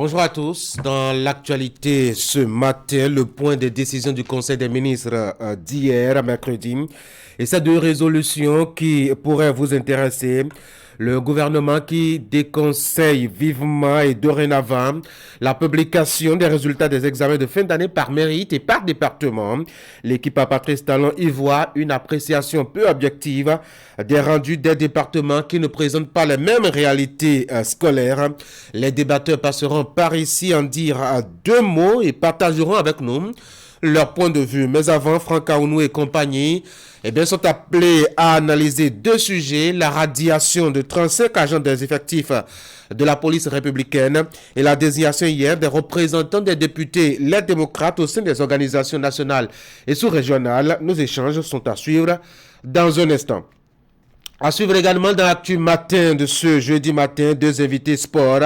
Bonjour à tous. Dans l'actualité ce matin, le point des décisions du Conseil des ministres d'hier, mercredi, et ces deux résolutions qui pourraient vous intéresser. Le gouvernement qui déconseille vivement et dorénavant la publication des résultats des examens de fin d'année par mérite et par département. L'équipe à Patrice Talon y voit une appréciation peu objective des rendus des départements qui ne présentent pas les mêmes réalités scolaires. Les débatteurs passeront par ici en dire deux mots et partageront avec nous leur point de vue. Mais avant, Franck Aounou et compagnie sont appelés à analyser deux sujets, la radiation de 35 agents des effectifs de la police républicaine et la désignation hier des représentants des députés, les démocrates au sein des organisations nationales et sous-régionales. Nos échanges sont à suivre dans un instant. À suivre également dans l'actu matin de ce jeudi matin, deux invités sport.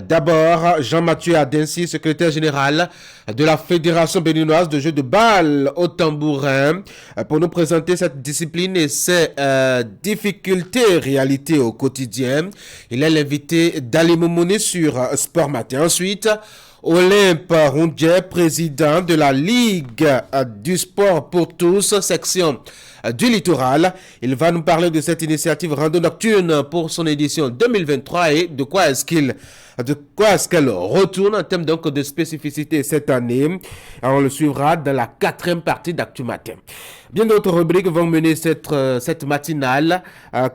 D'abord, Jean-Mathieu Adensi, secrétaire général de la Fédération béninoise de jeux de balle au tambourin, pour nous présenter cette discipline et ses difficultés et réalités au quotidien. Il est l'invité d'Ali Moumouni sur Sport Matin. Ensuite, Olympe Roundje, président de la Ligue du sport pour tous, section du littoral. Il va nous parler de cette initiative rando nocturne pour son édition 2023 et de quoi est-ce qu'elle retourne en termes donc de spécificité cette année. Alors, on le suivra dans la quatrième partie d'Actu Matin. Bien d'autres rubriques vont mener cette matinale.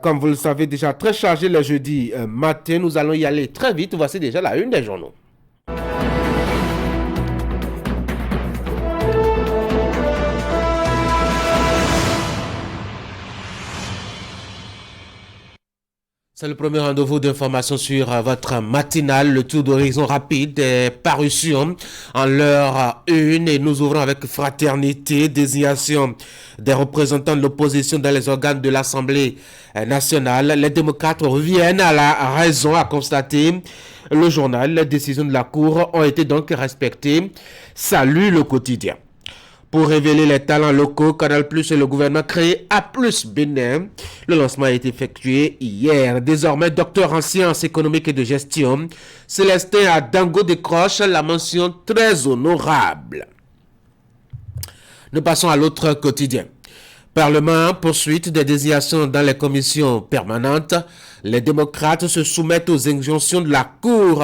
Comme vous le savez déjà, très chargé le jeudi matin. Nous allons y aller très vite. Voici déjà la une des journaux. C'est le premier rendez-vous d'information sur votre matinale, le tour d'horizon rapide des parutions en l'heure 1 et nous ouvrons avec fraternité, désignation des représentants de l'opposition dans les organes de l'Assemblée nationale. Les démocrates reviennent à la raison, a constaté le journal. Les décisions de la Cour ont été donc respectées. Salut le quotidien. Pour révéler les talents locaux, Canal Plus et le gouvernement créé A Plus Bénin. Le lancement a été effectué hier. Désormais, docteur en sciences économiques et de gestion, Célestin Adango décroche la mention très honorable. Nous passons à l'autre quotidien. Parlement, poursuite des désignations dans les commissions permanentes. Les démocrates se soumettent aux injonctions de la Cour.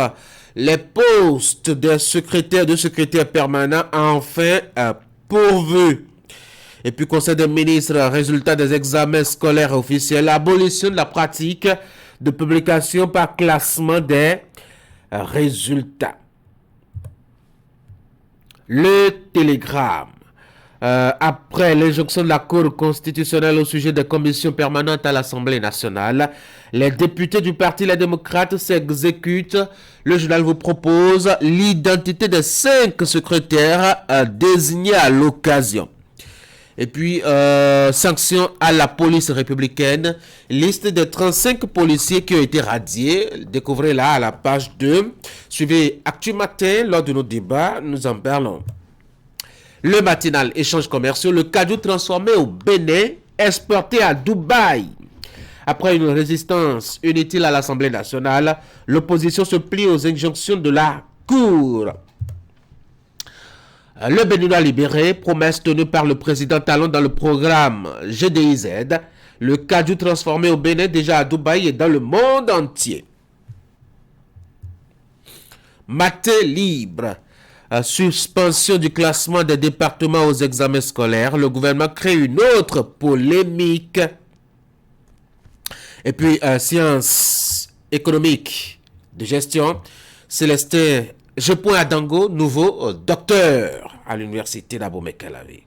Les postes de secrétaires permanents enfin pourvu. Et puis, Conseil des ministres, résultat des examens scolaires officiels, abolition de la pratique de publication par classement des résultats. Le télégramme. Après l'injonction de la Cour constitutionnelle au sujet des commissions permanentes à l'Assemblée nationale, les députés du Parti Les Démocrates s'exécutent. Le journal vous propose l'identité des 5 secrétaires désignés à l'occasion. Et puis, sanctions à la police républicaine. Liste des 35 policiers qui ont été radiés. Découvrez là à la page 2. Suivez Actu Matin lors de nos débats. Nous en parlons. Le matinal échanges commerciaux, le cajou transformé au Bénin, exporté à Dubaï. Après une résistance inutile à l'Assemblée nationale, l'opposition se plie aux injonctions de la Cour. Le Béninois libéré, promesse tenue par le président Talon dans le programme GDIZ. Le cajou transformé au Bénin, déjà à Dubaï et dans le monde entier. Maté libre. Suspension du classement des départements aux examens scolaires. Le gouvernement crée une autre polémique. Et puis, sciences économiques de gestion. Célestin Adango, nouveau docteur à l'université d'Abomey-Calavi.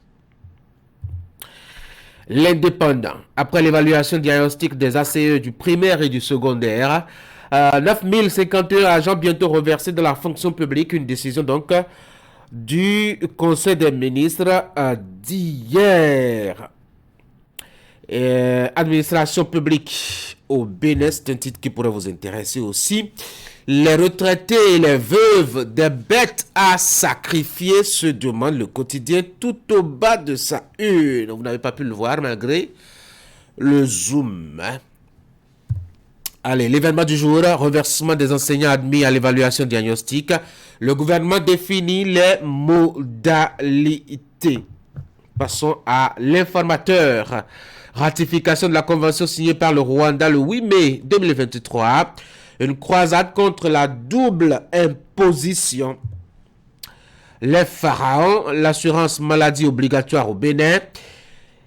L'Indépendant. Après l'évaluation diagnostique des ACE du primaire et du secondaire, 9051 agents bientôt reversés dans la fonction publique. Une décision donc du Conseil des ministres d'hier. Administration publique au Bénin, c'est un titre qui pourrait vous intéresser aussi. Les retraités et les veuves des bêtes à sacrifier, se demande le quotidien tout au bas de sa une. Vous n'avez pas pu le voir malgré le zoom. Allez, l'événement du jour, reversement des enseignants admis à l'évaluation diagnostique. Le gouvernement définit les modalités. Passons à l'informateur. Ratification de la convention signée par le Rwanda le 8 mai 2023. Une croisade contre la double imposition. Les pharaons, l'assurance maladie obligatoire au Bénin.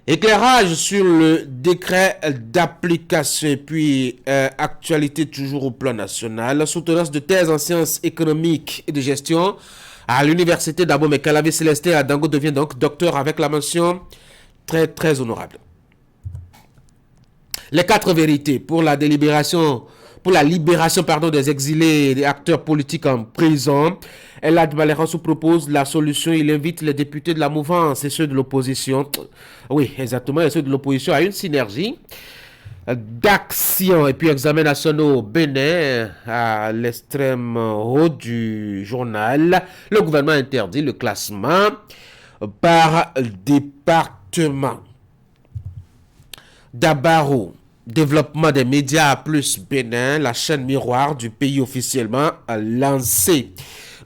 Éclairage sur le décret d'application et puis actualité toujours au plan national. Soutenance de thèse en sciences économiques et de gestion à l'université d'Abomey Calavi Célestin à Dango devient donc docteur avec la mention très très honorable. Les 4 vérités pour la libération des exilés et des acteurs politiques en prison. Elad Maleransou propose la solution. Il invite les députés de la mouvance et ceux de l'opposition. Oui, exactement, et ceux de l'opposition à une synergie d'action. Et puis, examen nationaux au Bénin, à l'extrême haut du journal. Le gouvernement interdit le classement par département. Dabaro. Développement des médias plus Bénin, la chaîne miroir du pays officiellement lancée.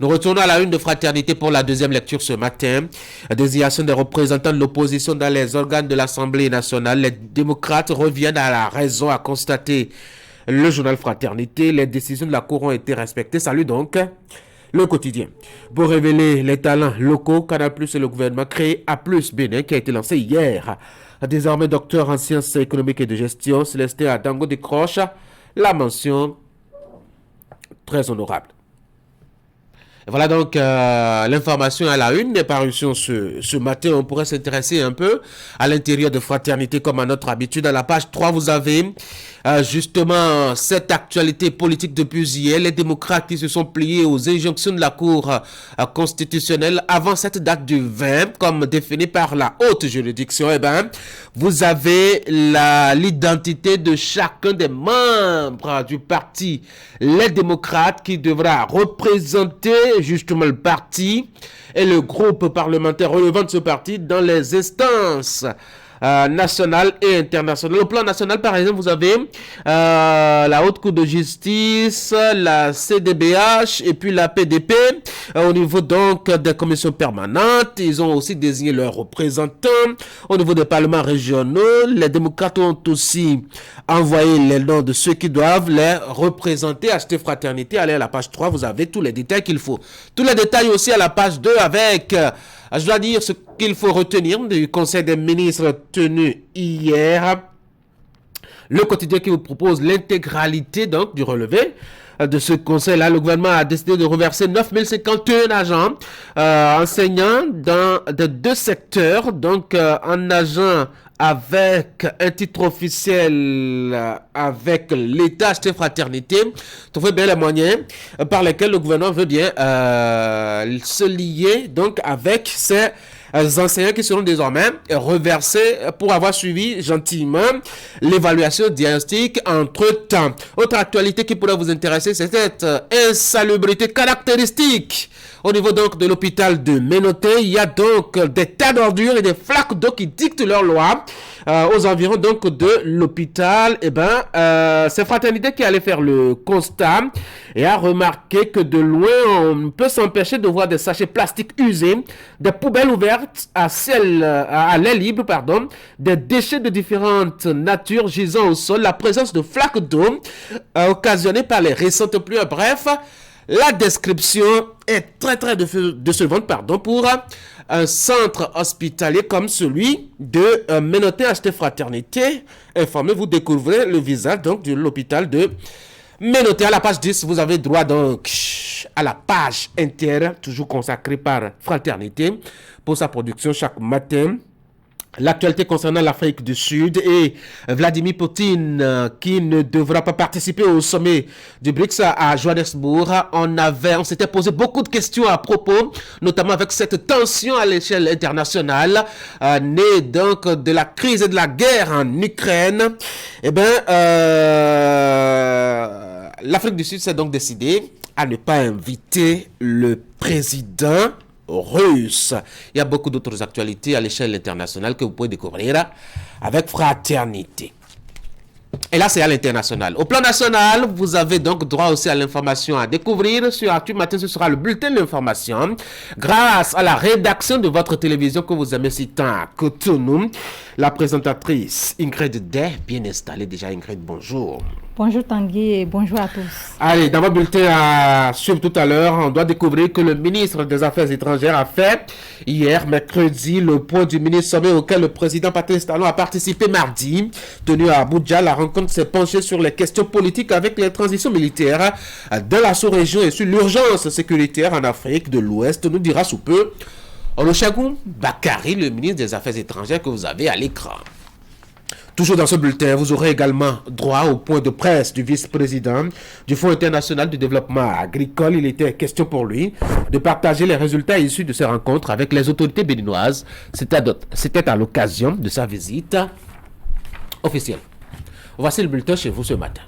Nous retournons à la une de Fraternité pour la deuxième lecture ce matin. Désignation des représentants de l'opposition dans les organes de l'Assemblée nationale. Les démocrates reviennent à la raison, a constaté le journal Fraternité. Les décisions de la Cour ont été respectées. Salut donc le quotidien. Pour révéler les talents locaux, Canal Plus et le gouvernement créé A Plus Bénin qui a été lancé hier. Désormais docteur en sciences économiques et de gestion, Célestin Adango décroche la mention très honorable. Et voilà donc l'information à la une des parutions ce matin. On pourrait s'intéresser un peu à l'intérieur de Fraternité comme à notre habitude. À la page 3, vous avez justement cette actualité politique depuis hier. Les démocrates qui se sont pliés aux injonctions de la Cour constitutionnelle avant cette date du 20, comme définie par la haute juridiction. Eh bien, vous avez l'identité de chacun des membres du parti, les démocrates, qui devra représenter justement le parti et le groupe parlementaire relevant de ce parti dans les instances nationale et internationale. Au plan national, par exemple, vous avez la Haute Cour de justice, la CDBH et puis la PDP. Au niveau donc des commissions permanentes, ils ont aussi désigné leurs représentants. Au niveau des parlements régionaux, les démocrates ont aussi envoyé les noms de ceux qui doivent les représenter. Achetez Fraternité, allez à la page 3, vous avez tous les détails qu'il faut. Tous les détails aussi à la page 2 avec... je dois dire ce qu'il faut retenir du Conseil des ministres tenu hier. Le quotidien qui vous propose l'intégralité donc du relevé de ce conseil-là. Le gouvernement a décidé de reverser 9051 agents enseignants dans de 2 secteurs. Donc un agent avec un titre officiel avec l'État, acheté Fraternité, trouvez bien les moyens par lesquels le gouvernement veut bien se lier donc avec ces enseignants qui seront désormais reversés pour avoir suivi gentiment l'évaluation diagnostique entre-temps. Autre actualité qui pourrait vous intéresser, c'est cette insalubrité caractéristique. Au niveau donc de l'hôpital de Ménoté, il y a donc des tas d'ordures et des flaques d'eau qui dictent leur loi aux environs donc de l'hôpital. Et c'est Fraternité qui allait faire le constat et a remarqué que de loin on ne peut s'empêcher de voir des sachets plastiques usés, des poubelles ouvertes à l'air libre, des déchets de différentes natures gisant au sol, la présence de flaques d'eau occasionnées par les récentes pluies. Bref, la description est très très décevante pour un centre hospitalier comme celui de Ménoté acheté Fraternité. Informez, vous découvrez le visage donc de l'hôpital de Ménoté. À la page 10, vous avez droit donc à la page inter, toujours consacrée par Fraternité pour sa production chaque matin. L'actualité concernant l'Afrique du Sud et Vladimir Poutine qui ne devra pas participer au sommet du BRICS à Johannesburg. On s'était posé beaucoup de questions à propos, notamment avec cette tension à l'échelle internationale née donc de la crise et de la guerre en Ukraine. L'Afrique du Sud s'est donc décidée à ne pas inviter le président russe. Il y a beaucoup d'autres actualités à l'échelle internationale que vous pouvez découvrir avec Fraternité. Et là, c'est à l'international. Au plan national, vous avez donc droit aussi à l'information à découvrir. Sur Actu Matin, ce sera le bulletin de l'information. Grâce à la rédaction de votre télévision que vous aimez si tant à Cotonou, la présentatrice Ingrid Day, bien installée déjà. Ingrid, bonjour. Bonjour Tanguy et bonjour à tous. Allez, dans votre bulletin à suivre tout à l'heure, on doit découvrir que le ministre des Affaires étrangères a fait hier, mercredi, le point du ministre sommet auquel le président Patrice Talon a participé mardi. Tenu à Abuja, la rencontre s'est penchée sur les questions politiques avec les transitions militaires dans la sous-région et sur l'urgence sécuritaire en Afrique de l'Ouest, nous dira sous peu Olusegun Bakari, le ministre des Affaires étrangères que vous avez à l'écran. Toujours dans ce bulletin, vous aurez également droit au point de presse du vice-président du Fonds international de développement agricole. Il était question pour lui de partager les résultats issus de ces rencontres avec les autorités béninoises. C'était à l'occasion de sa visite officielle. Voici le bulletin chez vous ce matin.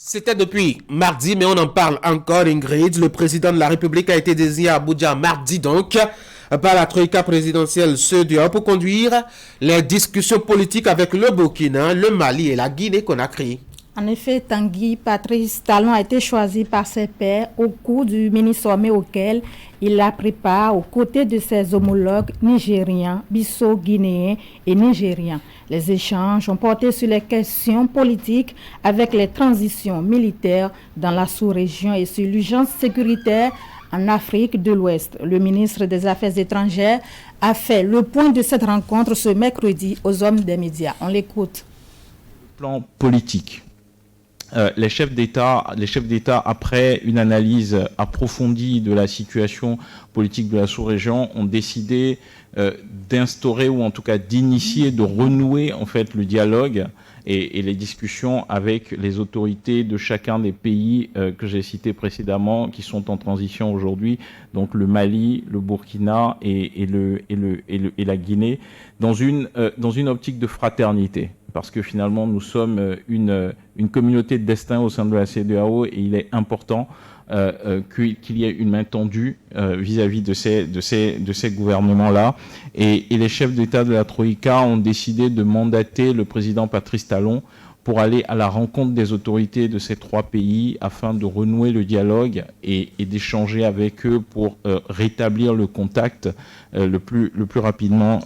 C'était depuis mardi, mais on en parle encore, Ingrid. Le président de la République a été désigné à Abuja mardi donc par la troïka présidentielle CEDEAO pour conduire les discussions politiques avec le Burkina, le Mali et la Guinée-Conakry. En effet, Tanguy Patrice Talon a été choisi par ses pairs au cours du mini-sommet auquel il la prépare aux côtés de ses homologues nigériens, bissau-guinéens et nigériens. Les échanges ont porté sur les questions politiques avec les transitions militaires dans la sous-région et sur l'urgence sécuritaire en Afrique de l'Ouest. Le ministre des Affaires étrangères a fait le point de cette rencontre ce mercredi aux hommes des médias. On l'écoute. Plan politique. Les chefs d'État, après une analyse approfondie de la situation politique de la sous-région, ont décidé d'instaurer ou en tout cas d'initier, de renouer en fait le dialogue et les discussions avec les autorités de chacun des pays que j'ai cités précédemment, qui sont en transition aujourd'hui, donc le Mali, le Burkina et la Guinée, dans une optique de fraternité. Parce que finalement, nous sommes une communauté de destin au sein de la CEDEAO et il est important qu'il y ait une main tendue vis-à-vis de ces gouvernements-là. Et les chefs d'État de la Troïka ont décidé de mandater le président Patrice Talon pour aller à la rencontre des autorités de ces trois pays afin de renouer le dialogue et d'échanger avec eux pour rétablir le contact le plus rapidement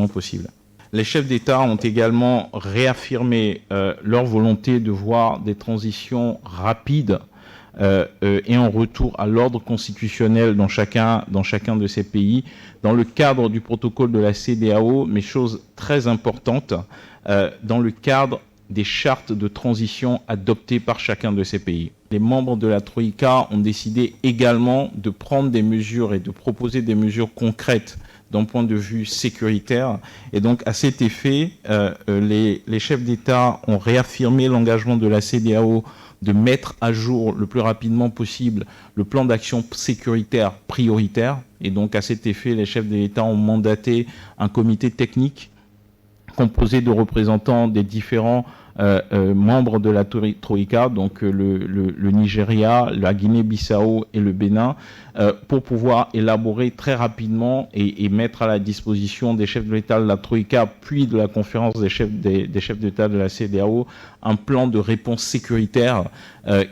possible. Les chefs d'État ont également réaffirmé leur volonté de voir des transitions rapides et un retour à l'ordre constitutionnel dans chacun de ces pays, dans le cadre du protocole de la CEDEAO, mais chose très importante, dans le cadre des chartes de transition adoptées par chacun de ces pays. Les membres de la Troïka ont décidé également de prendre des mesures et de proposer des mesures concrètes d'un point de vue sécuritaire. Et donc, à cet effet, les chefs d'État ont réaffirmé l'engagement de la CEDEAO de mettre à jour le plus rapidement possible le plan d'action sécuritaire prioritaire. Et donc, à cet effet, les chefs d'État ont mandaté un comité technique composé de représentants des différents membres de la Troïka, donc le Nigeria, la Guinée-Bissau et le Bénin, pour pouvoir élaborer très rapidement et mettre à la disposition des chefs de l'État de la Troïka, puis de la conférence des chefs d'État de la CEDEAO, un plan de réponse sécuritaire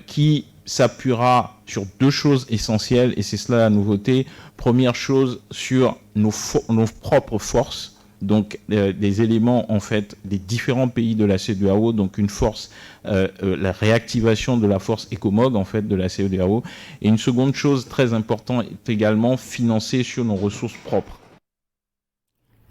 qui s'appuiera sur deux choses essentielles, et c'est cela la nouveauté. Première chose, sur nos propres forces, donc des éléments en fait des différents pays de la CEDEAO, donc une force, la réactivation de la force ECOMOG en fait de la CEDEAO, et une seconde chose très importante est également financer sur nos ressources propres.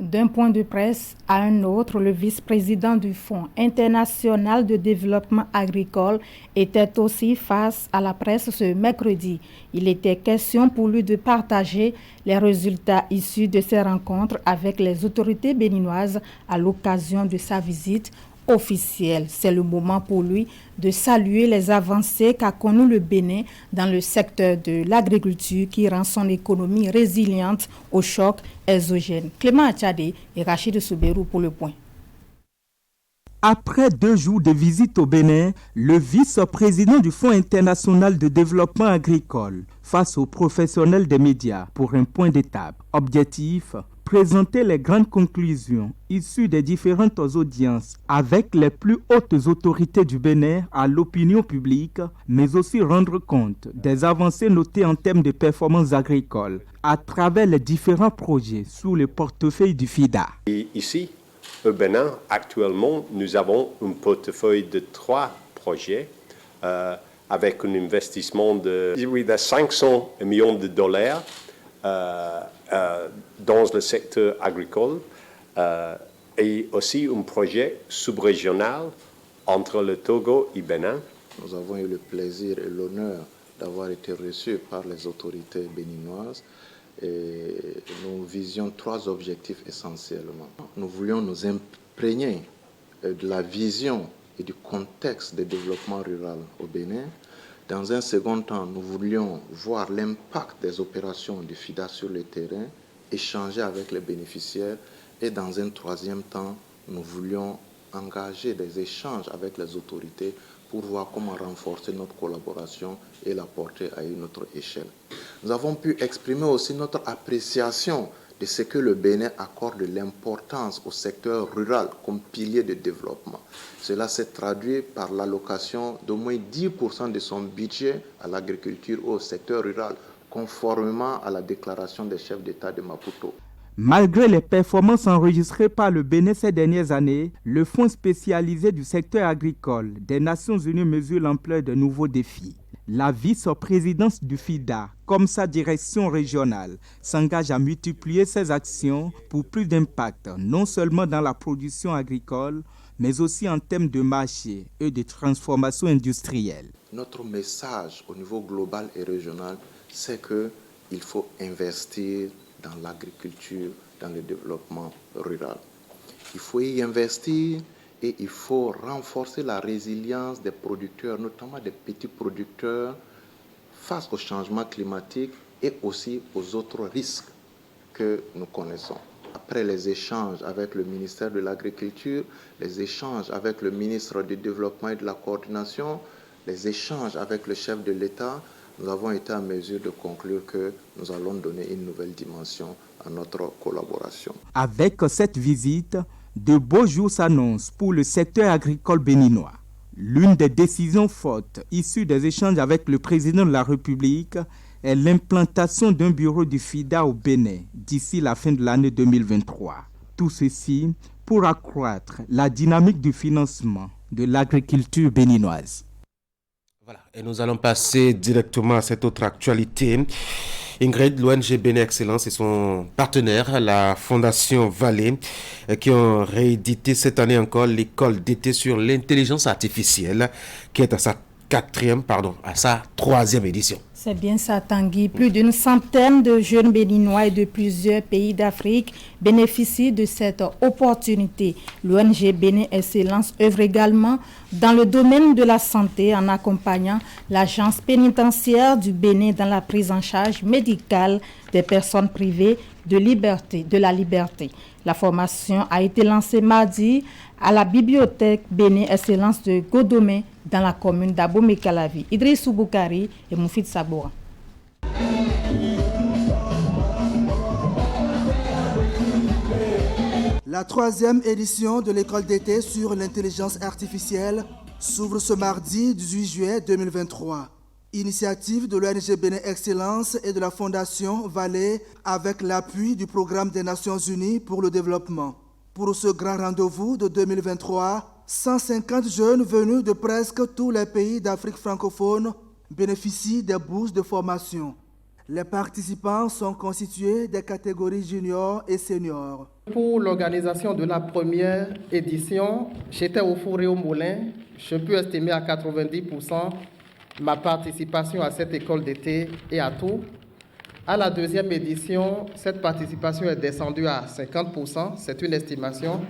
D'un point de presse à un autre, le vice-président du Fonds international de développement agricole était aussi face à la presse ce mercredi. Il était question pour lui de partager les résultats issus de ces rencontres avec les autorités béninoises à l'occasion de sa visite officielle. C'est le moment pour lui de saluer les avancées qu'a connues le Bénin dans le secteur de l'agriculture qui rend son économie résiliente aux chocs exogènes. Clément Achadé et Rachid Souberou pour le point. Après 2 jours de visite au Bénin, le vice-président du Fonds international de développement agricole face aux professionnels des médias pour un point d'étape. Objectif, présenter les grandes conclusions issues des différentes audiences avec les plus hautes autorités du Bénin à l'opinion publique, mais aussi rendre compte des avancées notées en termes de performances agricoles à travers les différents projets sous le portefeuille du FIDA. Et ici, au Bénin, actuellement, nous avons un portefeuille de 3 projets avec un investissement de 500 millions de dollars dans le secteur agricole et aussi un projet sous-régional entre le Togo et Bénin. Nous avons eu le plaisir et l'honneur d'avoir été reçus par les autorités béninoises. Et nous visions 3 objectifs essentiellement. Nous voulions nous imprégner de la vision et du contexte de développement rural au Bénin. Dans un second temps, nous voulions voir l'impact des opérations du FIDA sur le terrain, échanger avec les bénéficiaires. Et dans un troisième temps, nous voulions engager des échanges avec les autorités pour voir comment renforcer notre collaboration et la porter à une autre échelle. Nous avons pu exprimer aussi notre appréciation de ce que le Bénin accorde de l'importance au secteur rural comme pilier de développement. Cela s'est traduit par l'allocation d'au moins 10% de son budget à l'agriculture ou au secteur rural, conformément à la déclaration des chefs d'État de Maputo. Malgré les performances enregistrées par le Bénin ces dernières années, le Fonds spécialisé du secteur agricole des Nations Unies mesure l'ampleur de nouveaux défis. La vice-présidence du FIDA, comme sa direction régionale, s'engage à multiplier ses actions pour plus d'impact, non seulement dans la production agricole, mais aussi en termes de marché et de transformation industrielle. Notre message au niveau global et régional, c'est qu'il faut investir dans l'agriculture, dans le développement rural. Il faut y investir et il faut renforcer la résilience des producteurs, notamment des petits producteurs, face au changement climatique et aussi aux autres risques que nous connaissons. Après les échanges avec le ministère de l'Agriculture, les échanges avec le ministre du Développement et de la Coordination, les échanges avec le chef de l'État, nous avons été en mesure de conclure que nous allons donner une nouvelle dimension à notre collaboration. Avec cette visite, de beaux jours s'annoncent pour le secteur agricole béninois. L'une des décisions fortes issues des échanges avec le président de la République est l'implantation d'un bureau du FIDA au Bénin d'ici la fin de l'année 2023. Tout ceci pour accroître la dynamique du financement de l'agriculture béninoise. Voilà, et nous allons passer directement à cette autre actualité. Ingrid, l'ONG Bénin Excellence et son partenaire, la Fondation Vallée, qui ont réédité cette année encore l'école d'été sur l'intelligence artificielle, qui est à sa troisième édition. C'est bien ça, Tanguy. Plus d'une centaine de jeunes béninois et de plusieurs pays d'Afrique bénéficient de cette opportunité. L'ONG Bénin Excellence œuvre également dans le domaine de la santé en accompagnant l'agence pénitentiaire du Bénin dans la prise en charge médicale des personnes privées de la liberté. La formation a été lancée mardi à la bibliothèque Bénin Excellence de Godomé dans la commune d'Abomey-Calavi. Idrissou Boukari et Moufid Saboura. La troisième édition de l'école d'été sur l'intelligence artificielle s'ouvre ce mardi 18 juillet 2023. Initiative de l'ONG Bénin Excellence et de la Fondation Vallée avec l'appui du Programme des Nations Unies pour le développement. Pour ce grand rendez-vous de 2023, 150 jeunes venus de presque tous les pays d'Afrique francophone bénéficient des bourses de formation. Les participants sont constitués des catégories juniors et seniors. Pour l'organisation de la première édition, j'étais au four et au moulin. Je peux estimer à 90% ma participation à cette école d'été et à tout. À la deuxième édition, cette participation est descendue à 50%, c'est une estimation.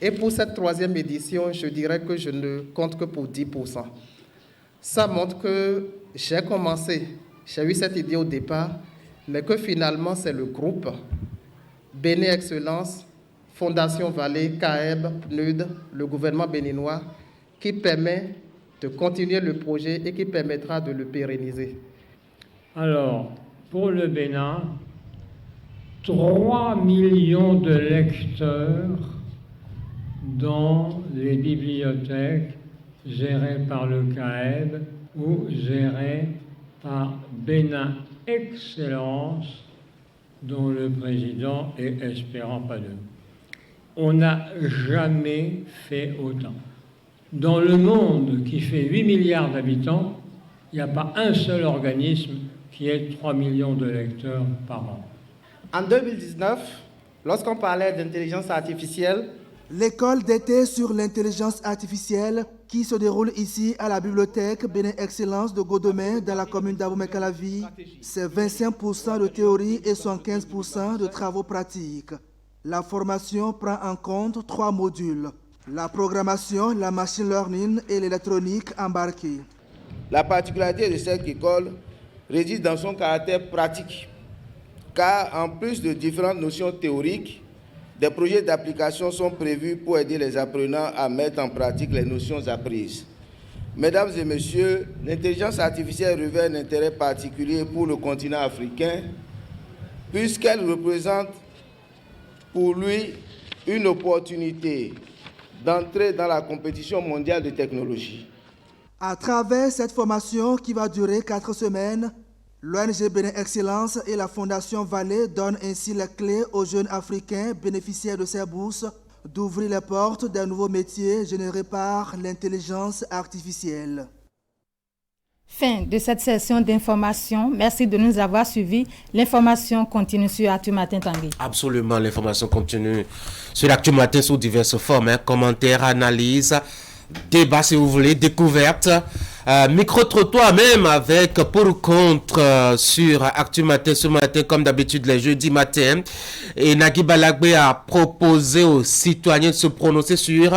Et pour cette troisième édition, je dirais que je ne compte que pour 10%. Ça montre que j'ai eu cette idée au départ, mais que finalement c'est le groupe Bénin Excellence Fondation Vallée, CAEB, PNUD, le gouvernement béninois, qui permet de continuer le projet et qui permettra de le pérenniser? Alors, pour le Bénin, 3 millions de lecteurs dans les bibliothèques gérées par le CAEB ou gérées par Bénin Excellence, dont le président est Espérant Padeux. On n'a jamais fait autant. Dans le monde qui fait 8 milliards d'habitants, il n'y a pas un seul organisme qui ait 3 millions de lecteurs par an. En 2019, lorsqu'on parlait d'intelligence artificielle, l'école d'été sur l'intelligence artificielle qui se déroule ici à la bibliothèque Bénin Excellence de Godomé dans la commune d'Abomey-Calavi, c'est 25% de théorie et 75% de travaux pratiques. La formation prend en compte 3 modules: la programmation, la machine learning et l'électronique embarquée. La particularité de cette école réside dans son caractère pratique, car en plus de différentes notions théoriques, des projets d'application sont prévus pour aider les apprenants à mettre en pratique les notions apprises. Mesdames et messieurs, l'intelligence artificielle revêt un intérêt particulier pour le continent africain, puisqu'elle représente pour lui une opportunité d'entrer dans la compétition mondiale de technologie. À travers cette formation qui va durer 4 semaines, l'ONG Bénin Excellence et la Fondation Vallée donnent ainsi les clés aux jeunes Africains bénéficiaires de ces bourses d'ouvrir les portes d'un nouveau métier généré par l'intelligence artificielle. Fin de cette session d'information. Merci de nous avoir suivis. L'information continue sur Actu Matin Tanguy. Absolument, l'information continue sur Actu Matin sous diverses formes, commentaires, analyses, débats si vous voulez, découvertes, micro-trottoir même avec pour ou contre sur Actu Matin ce matin comme d'habitude les jeudis matins. Et Nagui Balagbe a proposé aux citoyens de se prononcer sur,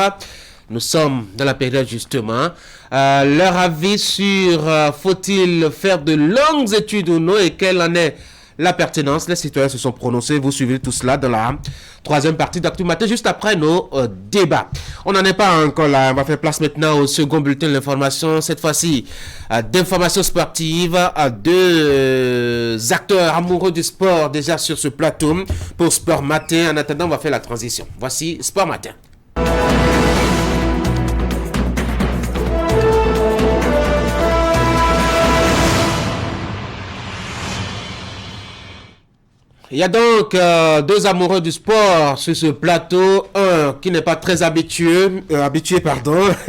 nous sommes dans la période justement, leur avis sur faut-il faire de longues études ou non et quelle en est la pertinence. Les citoyens se sont prononcés. Vous suivez tout cela dans la troisième partie d'Actu Matin, juste après nos débats. On n'en est pas encore là. On va faire place maintenant au second bulletin de l'information. Cette fois-ci, d'informations sportives. Deux acteurs amoureux du sport déjà sur ce plateau pour Sport Matin. En attendant, on va faire la transition. Voici Sport Matin. Il y a donc deux amoureux du sport sur ce plateau. Un qui n'est pas très habitué,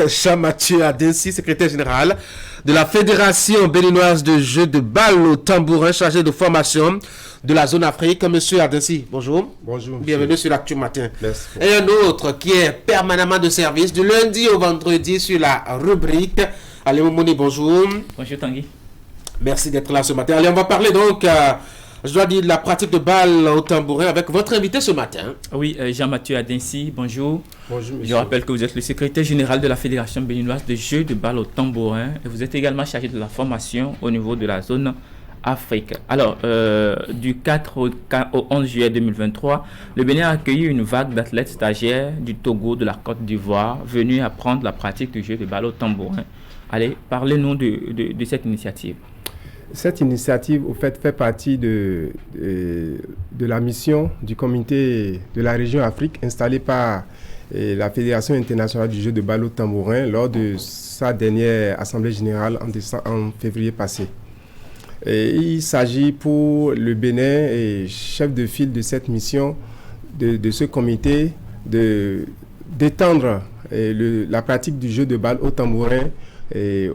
Jean-Mathieu Adensi, secrétaire général de la Fédération béninoise de jeux de balle au tambourin, chargé de formation de la zone Afrique. Monsieur Adensi, bonjour. Bonjour. Bienvenue sur l'Actu Matin. Merci. Et un autre qui est permanemment de service du lundi au vendredi sur la rubrique. Allez, Mouni, bonjour. Bonjour Tanguy. Merci d'être là ce matin. Allez, on va parler donc... je dois dire de la pratique de balle au tambourin avec votre invité ce matin. Oui, Jean-Mathieu Adensi, bonjour. Bonjour, monsieur. Je rappelle que vous êtes le secrétaire général de la Fédération béninoise de jeux de balle au tambourin et vous êtes également chargé de la formation au niveau de la zone Afrique. Alors, du 4 au 11 juillet 2023, le Bénin a accueilli une vague d'athlètes stagiaires du Togo, de la Côte d'Ivoire, venus apprendre la pratique du jeu de balle au tambourin. Allez, parlez-nous de cette initiative. Cette initiative, au fait, fait partie de la mission du comité de la région Afrique installé par la Fédération internationale du jeu de balle au tambourin lors de sa dernière assemblée générale en février passé. Et il s'agit pour le Bénin et chef de file de cette mission, de ce comité, d'étendre la pratique du jeu de balle au tambourin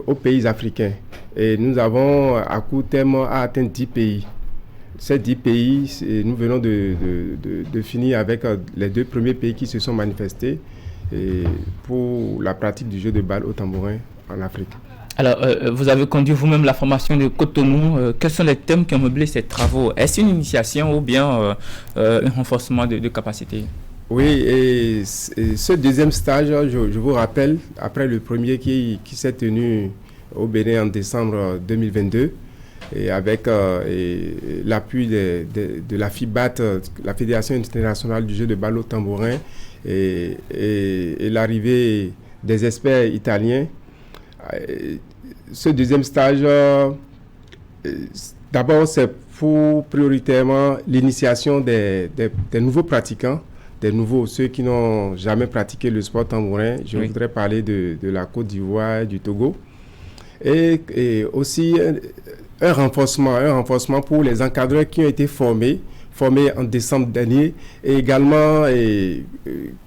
aux pays africains. Et nous avons à court terme atteint 10 pays. Ces 10 pays, nous venons de finir avec les 2 premiers pays qui se sont manifestés pour la pratique du jeu de balle au tambourin en Afrique. Alors, vous avez conduit vous-même la formation de Cotonou. Quels sont les thèmes qui ont meublé ces travaux? Est-ce une initiation ou bien un renforcement de capacité? Oui, et ce deuxième stage, je vous rappelle, après le premier qui s'est tenu au Bénin en décembre 2022, et avec l'appui de la FIBAT, la Fédération internationale du jeu de balle au tambourin, et l'arrivée des experts italiens. Ce deuxième stage, d'abord, c'est pour prioritairement l'initiation des nouveaux pratiquants, ceux qui n'ont jamais pratiqué le sport tambourin. Je voudrais parler de la Côte d'Ivoire, du Togo. Et aussi un renforcement pour les encadreurs qui ont été formés en décembre dernier, et également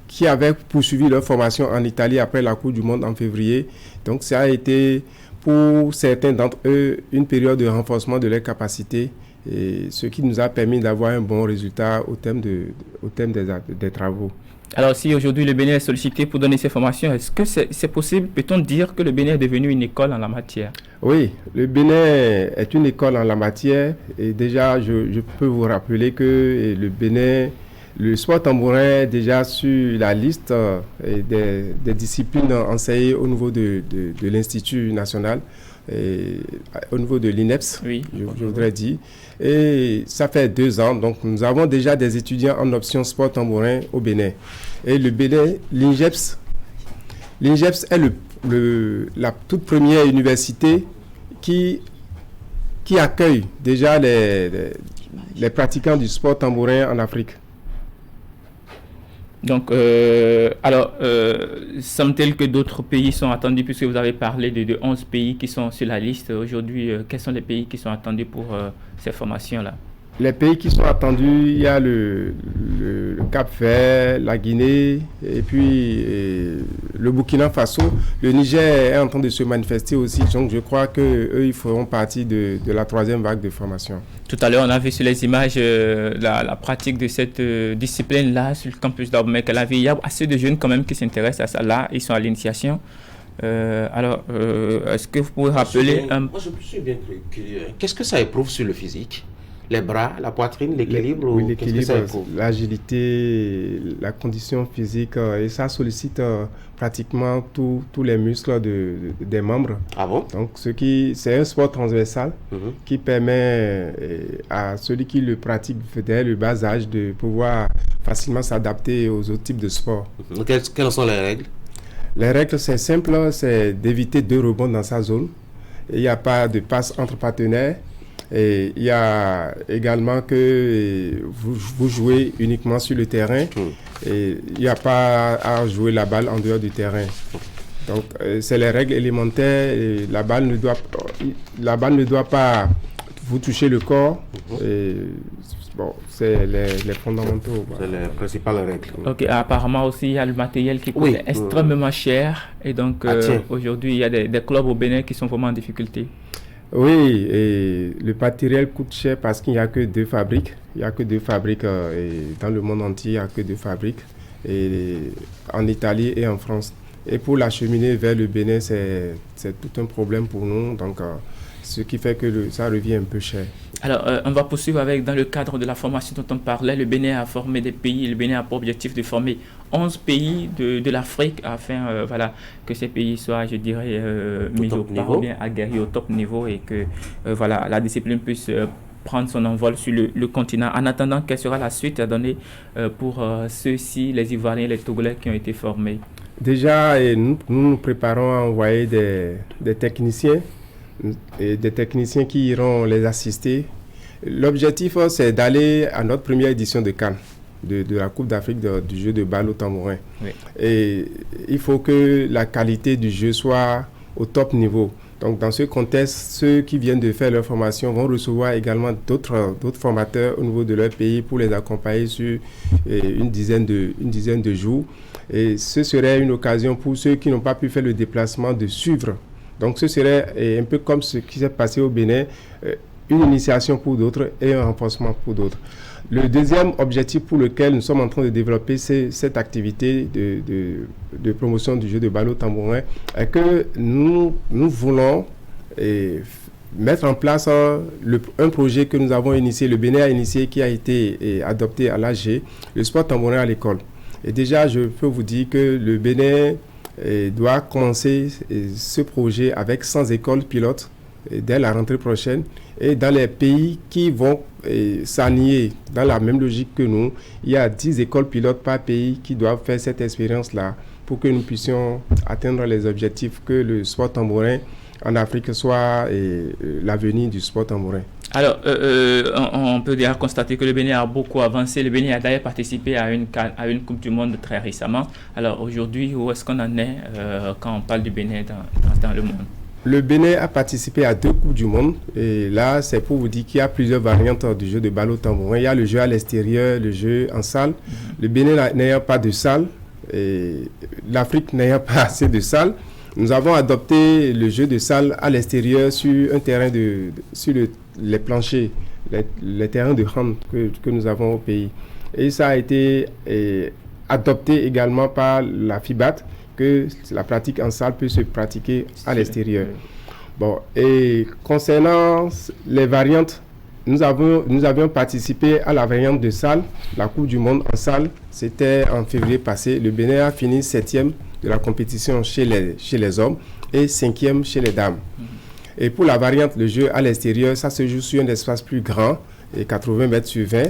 qui avaient poursuivi leur formation en Italie après la Coupe du Monde en février. Donc ça a été pour certains d'entre eux une période de renforcement de leurs capacités, et ce qui nous a permis d'avoir un bon résultat au terme des travaux. Alors, si aujourd'hui le Bénin est sollicité pour donner ces formations, est-ce que c'est possible, peut-on dire que le Bénin est devenu une école en la matière? Oui, le Bénin est une école en la matière, et déjà je peux vous rappeler que le Bénin, le sport tambourin est déjà sur la liste des disciplines enseignées au niveau de l'Institut national, et au niveau de l'INEPS, je voudrais dire. Et ça fait 2 ans, donc nous avons déjà des étudiants en option sport tambourin au Bénin. Et le Bénin, l'INGEPS est la toute première université qui accueille déjà les pratiquants du sport tambourin en Afrique. Donc, semble-t-il que d'autres pays sont attendus, puisque vous avez parlé de 11 pays qui sont sur la liste aujourd'hui. Quels sont les pays qui sont attendus pour ces formations-là? Les pays qui sont attendus, il y a le Cap-Vert, la Guinée, et puis le Burkina Faso. Le Niger est en train de se manifester aussi, donc je crois qu'eux, ils feront partie de la 3e vague de formation. Tout à l'heure, on a vu sur les images la pratique de cette discipline-là sur le campus d'Abomey-Calavi. Il y a assez de jeunes quand même qui s'intéressent à ça là, ils sont à l'initiation. Est-ce que vous pouvez rappeler Moi, je suis bien curieux. Qu'est-ce que ça éprouve sur le physique? Les bras, la poitrine, l'équilibre? Oui, l'équilibre, l'agilité, la condition physique, et ça sollicite pratiquement tous les muscles des membres. Ah bon? Donc, c'est un sport transversal qui permet à celui qui le pratique dès le bas âge de pouvoir facilement s'adapter aux autres types de sports. Quelles sont les règles? Les règles, c'est simple, c'est d'éviter 2 rebonds dans sa zone. Il n'y a pas de passe entre partenaires. Et il y a également que vous jouez uniquement sur le terrain, et il n'y a pas à jouer la balle en dehors du terrain. Donc, c'est les règles élémentaires. Et la balle ne doit pas vous toucher le corps. Et, bon, c'est les fondamentaux. C'est les principales règles. Ok, apparemment aussi, il y a le matériel qui coûte extrêmement cher. Et donc, aujourd'hui, il y a des clubs au Bénin qui sont vraiment en difficulté. Oui, et le matériel coûte cher parce qu'il n'y a que 2 fabriques. Il n'y a que 2 fabriques et dans le monde entier, il n'y a que 2 fabriques, et en Italie et en France. Et pour l'acheminer vers le Bénin, c'est tout un problème pour nous. Donc, ce qui fait que ça revient un peu cher. Alors, on va poursuivre dans le cadre de la formation dont on parlait. Le Bénin a formé des pays. Le Bénin a pour objectif de former 11 pays de l'Afrique afin que ces pays soient, je dirais, mis au point, bien aguerris au top niveau, et que la discipline puisse prendre son envol sur le continent. En attendant, quelle sera la suite à donner pour ceux-ci, les Ivoiriens, les Togolais qui ont été formés? Déjà, nous préparons à envoyer des techniciens, et des techniciens qui iront les assister. L'objectif, c'est d'aller à notre première édition de Cannes, de la Coupe d'Afrique du jeu de balle au tambourin. Oui. Et il faut que la qualité du jeu soit au top niveau. Donc, dans ce contexte, ceux qui viennent de faire leur formation vont recevoir également d'autres formateurs au niveau de leur pays pour les accompagner sur une dizaine de jours. Et ce serait une occasion pour ceux qui n'ont pas pu faire le déplacement de suivre. Donc, ce serait un peu comme ce qui s'est passé au Bénin, une initiation pour d'autres et un renforcement pour d'autres. Le deuxième objectif pour lequel nous sommes en train de développer cette activité de promotion du jeu de balle au tambourin est que nous voulons mettre en place un projet que nous avons initié, le Bénin a initié, qui a été adopté à l'AG, le sport tambourin à l'école. Et déjà, je peux vous dire que le Bénin doit commencer ce projet avec 100 écoles pilotes dès la rentrée prochaine. Et dans les pays qui vont s'aligner dans la même logique que nous, il y a 10 écoles pilotes par pays qui doivent faire cette expérience-là pour que nous puissions atteindre les objectifs, que le sport tambourin en Afrique soit l'avenir du sport tambourin. Alors, on peut déjà constater que le Bénin a beaucoup avancé. Le Bénin a d'ailleurs participé à une Coupe du Monde très récemment. Alors aujourd'hui, où est-ce qu'on en est quand on parle du Bénin dans le monde? Le Bénin a participé à 2 Coupes du Monde. Et là, c'est pour vous dire qu'il y a plusieurs variantes du jeu de balle au tambourin. Il y a le jeu à l'extérieur, le jeu en salle. Le Bénin n'ayant pas de salle, et l'Afrique n'ayant pas assez de salles, nous avons adopté le jeu de salle à l'extérieur sur un terrain sur les planchers, les terrains de hand que nous avons au pays. Et ça a été adopté également par la FIBAT, que la pratique en salle peut se pratiquer à l'extérieur. Bon, et concernant les variantes, nous avions participé à la variante de salle, la Coupe du Monde en salle, c'était en février passé. Le Bénin a fini 7e de la compétition chez les hommes et 5e chez les dames. Et pour la variante, le jeu à l'extérieur, ça se joue sur un espace plus grand, et 80 mètres sur 20.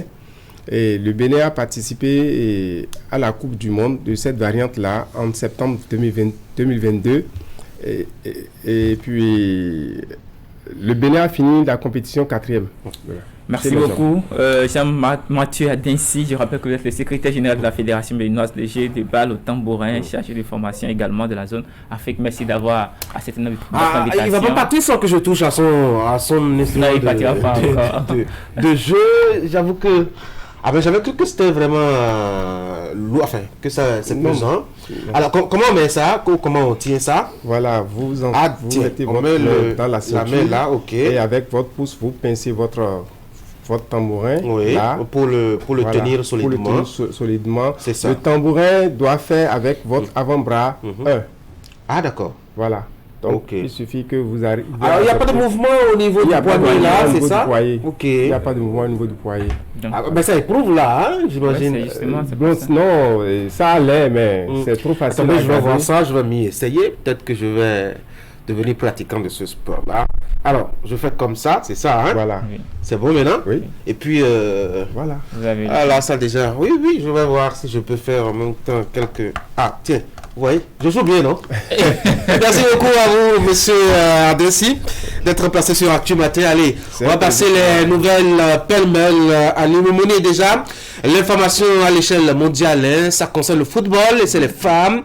Et le Bénin a participé à la Coupe du Monde de cette variante-là en septembre 2022. Et puis, le Bénin a fini la compétition 4e. Voilà. Merci beaucoup. Jean-Mathieu Adinsi, je rappelle que vous êtes le secrétaire général de la Fédération béninoise de jeu de balle au tambourin, chargé de formation également de la zone Afrique. Merci d'avoir accepté notre invitation. Il ne va pas partir sans que je touche à son instrument de jeu. J'avoue que... j'avais cru que c'était vraiment lourd, enfin, que ça c'est pesant. Alors, comment on met ça? Comment on tient ça? Voilà, vous mettez votre main dans la ceinture, là, ok. Et avec votre pouce, vous pincez votre tambourin, là, pour le tenir solidement. Pour le tenir solidement. C'est ça. Le tambourin doit faire avec votre avant-bras 1. Ah, d'accord. Voilà. Donc, il suffit que vous arrivez... Alors, il n'y a pas de mouvement au niveau du poignet, là, c'est ça? Ok. Il n'y a pas de mouvement au niveau du poignet. Mais ça éprouve, là, hein, j'imagine. Non, ça allait, mais c'est trop facile. Attendez, je vais voir ça, je vais m'y essayer. Peut-être que je vais devenir pratiquant de ce sport-là. Alors, je fais comme ça, c'est ça, hein? Voilà. Oui. C'est bon maintenant? Oui. Et puis, voilà. Là, ça déjà... Oui, je vais voir si je peux faire en même temps quelques... Ah, tiens, vous voyez, je joue bien, non? Merci beaucoup à vous, monsieur Adessi, d'être placé sur Actu Matin. Allez, on va passer les nouvelles pêle-mêle à l'Imomouni déjà. L'information à l'échelle mondiale, hein, ça concerne le football et c'est les femmes.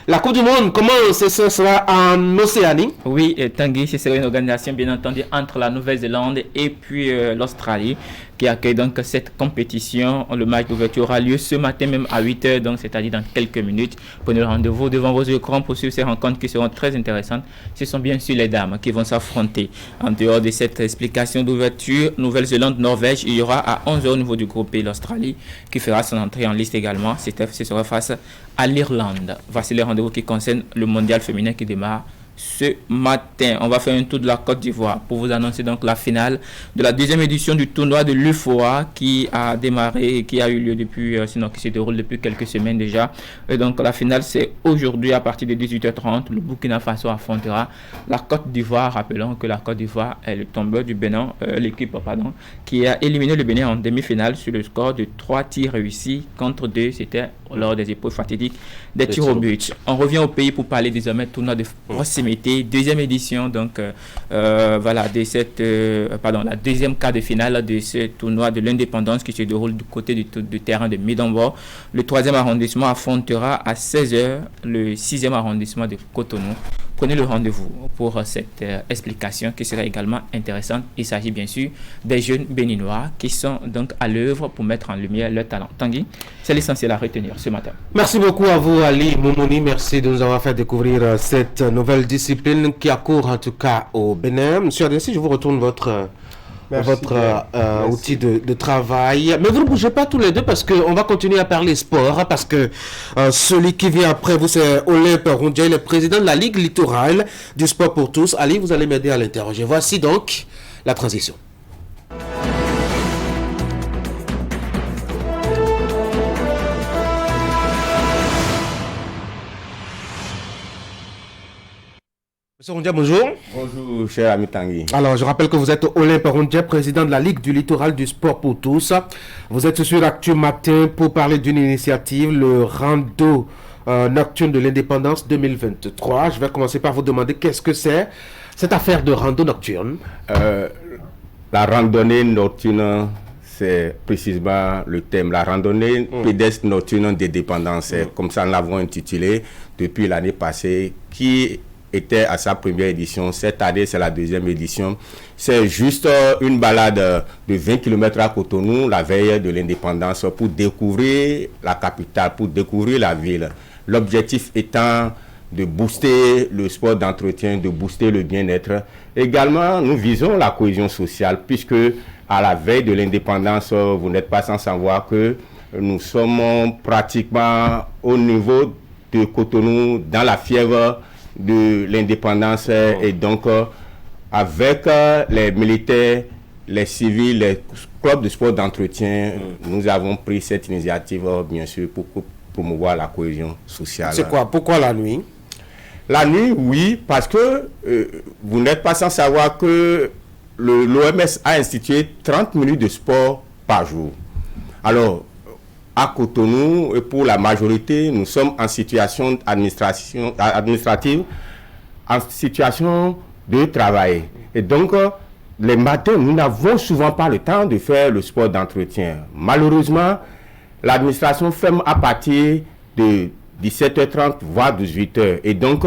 La Coupe du Monde, comment ce sera en Océanie? Oui, Tanguy, ce sera une organisation bien entendu entre la Nouvelle-Zélande et puis l'Australie qui accueille donc cette compétition. Le match d'ouverture aura lieu ce matin même à 8h, donc c'est-à-dire dans quelques minutes. Prenez rendez-vous devant vos écrans pour suivre ces rencontres qui seront très intéressantes. Ce sont bien sûr les dames qui vont s'affronter. En dehors de cette explication d'ouverture, Nouvelle-Zélande-Norvège, il y aura à 11h au niveau du groupe et l'Australie qui fera son entrée en liste également. Ce sera face à l'Irlande. Voici les rendez-vous qui concernent le mondial féminin qui démarre ce matin. On va faire un tour de la Côte d'Ivoire pour vous annoncer donc la finale de la deuxième édition du tournoi de l'UFOA qui a démarré et qui a eu lieu depuis, qui se déroule depuis quelques semaines déjà. Et donc la finale c'est aujourd'hui à partir de 18h30. Le Burkina Faso affrontera la Côte d'Ivoire. Rappelons que la Côte d'Ivoire est le tombeur du Bénin, l'équipe qui a éliminé le Bénin en demi-finale sur le score de 3 tirs réussis contre 2. C'était lors des épreuves fatidiques des tirs au but. On revient au pays pour parler désormais du tournoi de proximité, deuxième édition donc la deuxième quart de finale de ce tournoi de l'indépendance qui se déroule du côté du terrain de Midambo. Le 3e arrondissement affrontera à 16h le 6e arrondissement de Cotonou. Prenez le rendez-vous pour cette explication qui sera également intéressante. Il s'agit bien sûr des jeunes béninois qui sont donc à l'œuvre pour mettre en lumière leur talent. Tanguy, c'est l'essentiel à retenir ce matin. Merci beaucoup à vous, Ali Moumouni. Merci de nous avoir fait découvrir cette nouvelle discipline qui a cours en tout cas au Bénin. Monsieur Adessi, je vous retourne votre outil de travail. Mais vous ne bougez pas tous les deux parce qu'on va continuer à parler sport. Parce que celui qui vient après vous, c'est Olympe Rondier, le président de la Ligue littorale du sport pour tous. Ali, vous allez m'aider à l'interroger. Voici donc la transition. Monsieur Rondia, bonjour. Bonjour, cher ami Tanguy. Alors, je rappelle que vous êtes Olympe Rondia, président de la Ligue du Littoral du Sport pour tous. Vous êtes sur Actu Matin pour parler d'une initiative, le Rando Nocturne de l'Indépendance 2023. Je vais commencer par vous demander qu'est-ce que c'est cette affaire de rando nocturne. La randonnée nocturne, c'est précisément le thème. La randonnée pédestre nocturne d'indépendance, c'est comme ça nous l'avons intitulé depuis l'année passée, qui était à sa première édition. Cette année, c'est la deuxième édition. C'est juste une balade de 20 km à Cotonou, la veille de l'indépendance, pour découvrir la capitale, pour découvrir la ville. L'objectif étant de booster le sport d'entretien, de booster le bien-être. Également, nous visons la cohésion sociale, puisque à la veille de l'indépendance, vous n'êtes pas sans savoir que nous sommes pratiquement au niveau de Cotonou, dans la fièvre de l'indépendance, et donc avec les militaires, les civils, les clubs de sport d'entretien, nous avons pris cette initiative, bien sûr, pour promouvoir la cohésion sociale. C'est quoi? Pourquoi la nuit? La nuit, oui, parce que vous n'êtes pas sans savoir que l'OMS a institué 30 minutes de sport par jour. Alors, à Cotonou, et pour la majorité, nous sommes en situation administrative, en situation de travail. Et donc, les matins, nous n'avons souvent pas le temps de faire le sport d'entretien. Malheureusement, l'administration ferme à partir de 17h30, voire 18h. Et donc,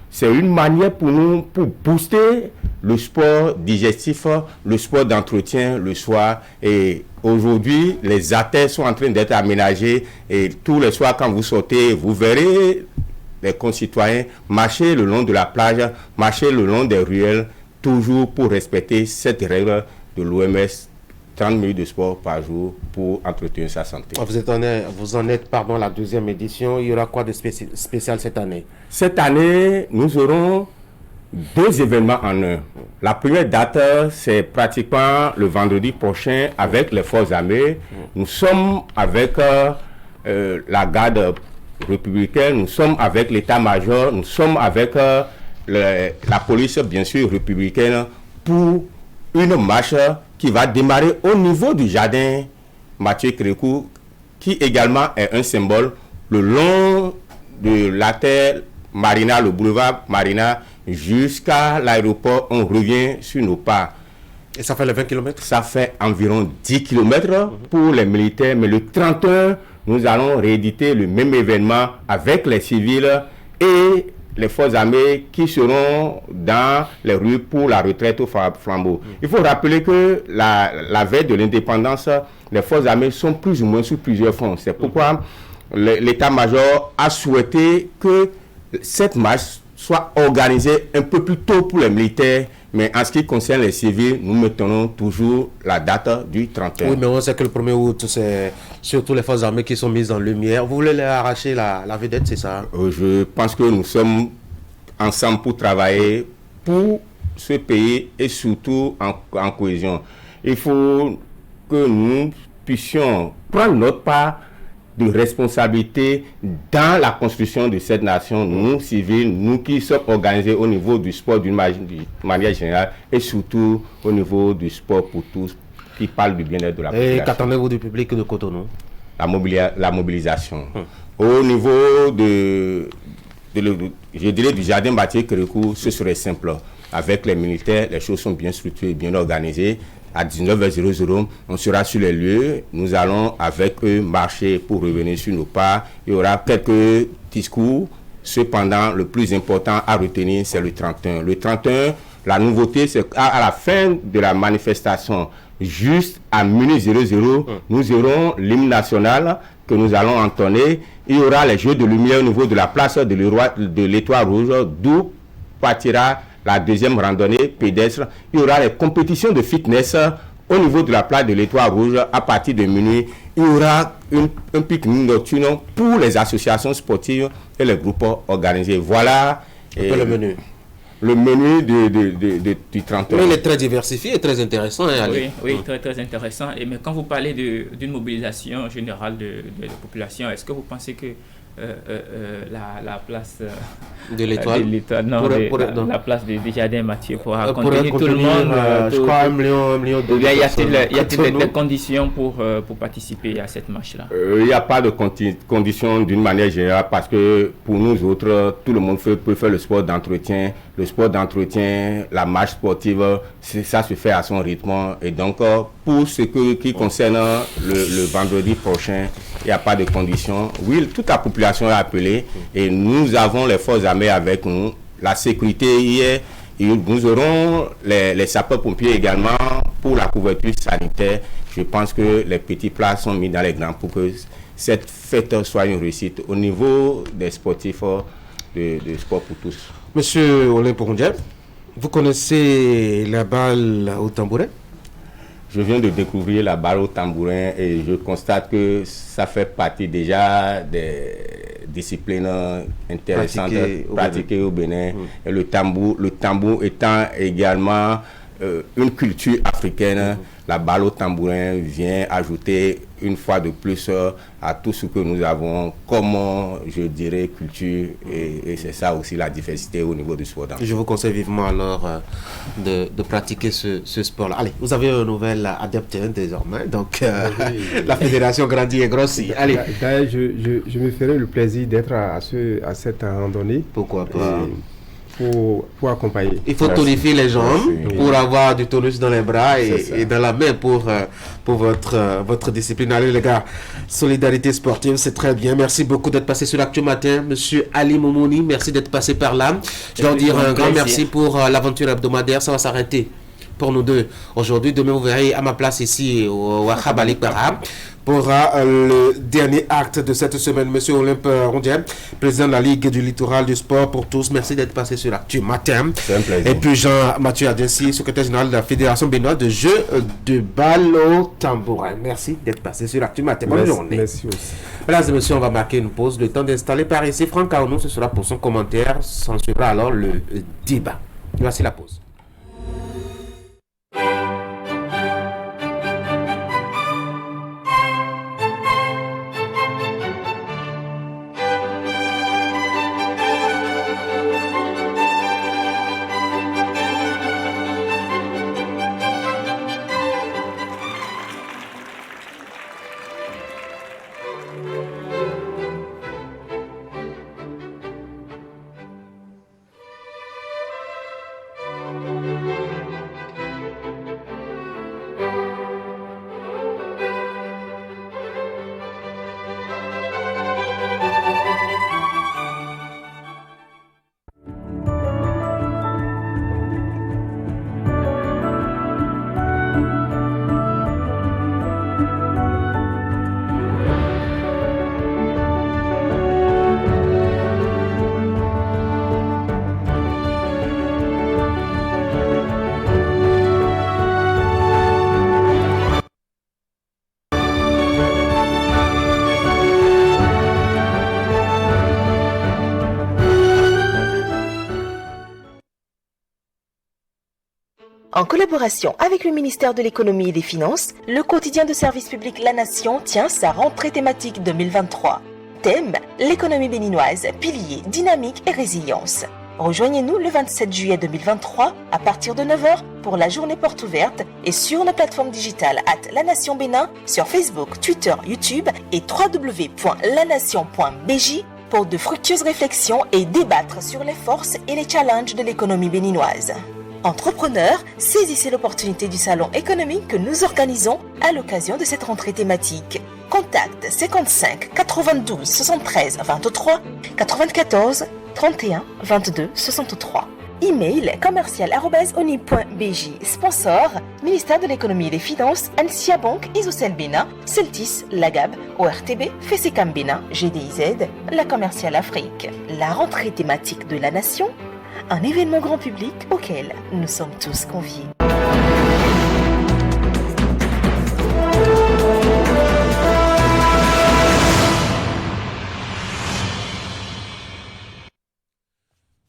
c'est une manière pour nous, pour booster le sport digestif, le sport d'entretien le soir. Et aujourd'hui, les artères sont en train d'être aménagées. Et tous les soirs, quand vous sortez, vous verrez les concitoyens marcher le long de la plage, marcher le long des ruelles, toujours pour respecter cette règle de l'OMS. 30 minutes de sport par jour pour entretenir sa santé. Vous en êtes à la deuxième édition. Il y aura quoi de spécial cette année? Cette année, nous aurons 2 événements en un. La première date, c'est pratiquement le vendredi prochain avec les forces armées. Nous sommes avec la garde républicaine, nous sommes avec l'état-major, nous sommes avec la police, bien sûr, républicaine, pour une marche qui va démarrer au niveau du jardin Mathieu Crécou, qui également est un symbole le long de la terre Marina, le boulevard Marina, jusqu'à l'aéroport. On revient sur nos pas. Et ça fait les 20 km? Ça fait environ 10 km pour les militaires, mais le 31, nous allons rééditer le même événement avec les civils et les forces armées qui seront dans les rues pour la retraite au flambeau. Il faut rappeler que la veille de l'indépendance, les forces armées sont plus ou moins sur plusieurs fronts. C'est pourquoi l'état-major a souhaité que cette marche soit organisée un peu plus tôt pour les militaires. Mais en ce qui concerne les civils, nous maintenons toujours la date du 31. Oui, mais on sait que le 1er août, c'est surtout les forces armées qui sont mises en lumière. Vous voulez leur arracher la vedette, c'est ça? Je pense que nous sommes ensemble pour travailler pour ce pays et surtout en cohésion. Il faut que nous puissions prendre notre part de responsabilité dans la construction de cette nation, nous civils, nous qui sommes organisés au niveau du sport d'une manière générale et surtout au niveau du sport pour tous qui parle du bien-être de la population. Et qu'attendez-vous du public de Cotonou? La mobilisation. Au niveau je dirais du jardin Mathieu Crécou, ce serait simple. Avec les militaires, les choses sont bien structurées, bien organisées. À 19h00, on sera sur les lieux. Nous allons avec eux marcher pour revenir sur nos pas. Il y aura quelques discours. Cependant, le plus important à retenir, c'est le 31. Le 31, la nouveauté, c'est qu'à la fin de la manifestation, juste à minuit 00, nous aurons l'hymne national que nous allons entonner. Il y aura les jeux de lumière au niveau de la place de l'Étoile Rouge, d'où partira la deuxième randonnée pédestre. Il y aura les compétitions de fitness au niveau de la place de l'Étoile Rouge à partir de minuit. Il y aura un pique-nique nocturne pour les associations sportives et les groupes organisés. Voilà le menu. Le menu du 31. Mais il est très diversifié et très intéressant. Hein, oui, très, très intéressant. Mais quand vous parlez d'une mobilisation générale de la population, est-ce que vous pensez que la place de l'Étoile. Non, la place du Jardin Mathieu pour accompagner tout le monde. Je crois 1 million de y a-t-il des conditions pour participer à cette marche-là? Il n'y a pas de conditions d'une manière générale parce que pour nous autres, tout le monde peut faire le sport d'entretien. Le sport d'entretien, la marche sportive, ça se fait à son rythme. Et donc, pour ce qui concerne le vendredi prochain, il n'y a pas de conditions. Oui, toute la population est appelée et nous avons les forces armées avec nous. La sécurité hier, nous aurons les sapeurs-pompiers également pour la couverture sanitaire. Je pense que les petits plats sont mis dans les grands pour que cette fête soit une réussite au niveau des sportifs de sport pour tous. Monsieur Olin Porondien, vous connaissez la balle au tambourin? Je viens de découvrir la balle au tambourin et je constate que ça fait partie déjà des disciplines intéressantes pratiquées au Bénin. Et le tambour étant également une culture africaine, la balle au tambourin vient ajouter une fois de plus à tout ce que nous avons comme, je dirais, culture et c'est ça aussi la diversité au niveau du sport. Je vous conseille vivement alors de pratiquer ce sport-là. Allez, vous avez un nouvel adepte désormais, donc la fédération grandit et grossit. Allez. D'ailleurs, je me ferai le plaisir d'être à cette randonnée. Pourquoi pas? Pour accompagner. Il faut tonifier les jambes pour avoir du tonus dans les bras et dans la main pour votre discipline. Allez les gars, solidarité sportive, c'est très bien. Merci beaucoup d'être passé sur l'Actu Matin. Monsieur Ali Moumouni, merci d'être passé par là. Je dois dire un grand merci pour l'aventure hebdomadaire. Ça va s'arrêter pour nous deux aujourd'hui. Demain, vous verrez à ma place ici au Wahab Ali Para pour le dernier acte de cette semaine. Monsieur Olympe Rondier, président de la Ligue du Littoral du Sport pour tous, merci d'être passé sur l'Actu Matin. C'est un plaisir. Et puis Jean-Mathieu Adessi, secrétaire général de la Fédération béninoise de jeux de balle au tambourin. Merci d'être passé sur l'Actu Matin. Bonne journée. Merci aussi. Mesdames et messieurs, on va marquer une pause. Le temps d'installer par ici Franck Aounou, ce sera pour son commentaire. S'en suivra alors le débat. Voici la pause. En collaboration avec le ministère de l'Économie et des Finances, le quotidien de service public La Nation tient sa rentrée thématique 2023. Thème, l'économie béninoise, pilier, dynamique et résilience. Rejoignez-nous le 27 juillet 2023 à partir de 9h pour la journée porte ouverte et sur nos plateformes digitales @lanation Bénin sur Facebook, Twitter, YouTube et www.lanation.bj pour de fructueuses réflexions et débattre sur les forces et les challenges de l'économie béninoise. Entrepreneurs, saisissez l'opportunité du salon économique que nous organisons à l'occasion de cette rentrée thématique. Contact 55 92 73 23 94 31 22 63. Email commercial@oni.bj. Sponsor, ministère de l'Économie et des Finances, Ansia Bank, Isocel Bénin, Celtis, Lagab, ORTB, Fesecam Bénin, GDIZ, la Commerciale Afrique. La rentrée thématique de la Nation, un événement grand public auquel nous sommes tous conviés.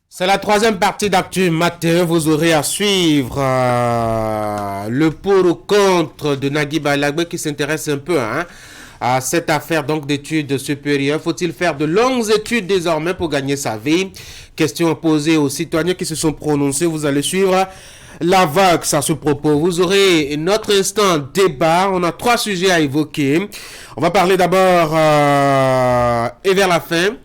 C'est la troisième partie d'Actu Matin. Vous aurez à suivre le pour ou contre de Nagui Balagbe qui s'intéresse un peu à cette affaire donc d'études supérieures. Faut-il faire de longues études désormais pour gagner sa vie? Question posée aux citoyens qui se sont prononcés. Vous allez suivre la vague à ce propos. Vous aurez notre instant débat. On a 3 sujets à évoquer. On va parler d'abord et vers la fin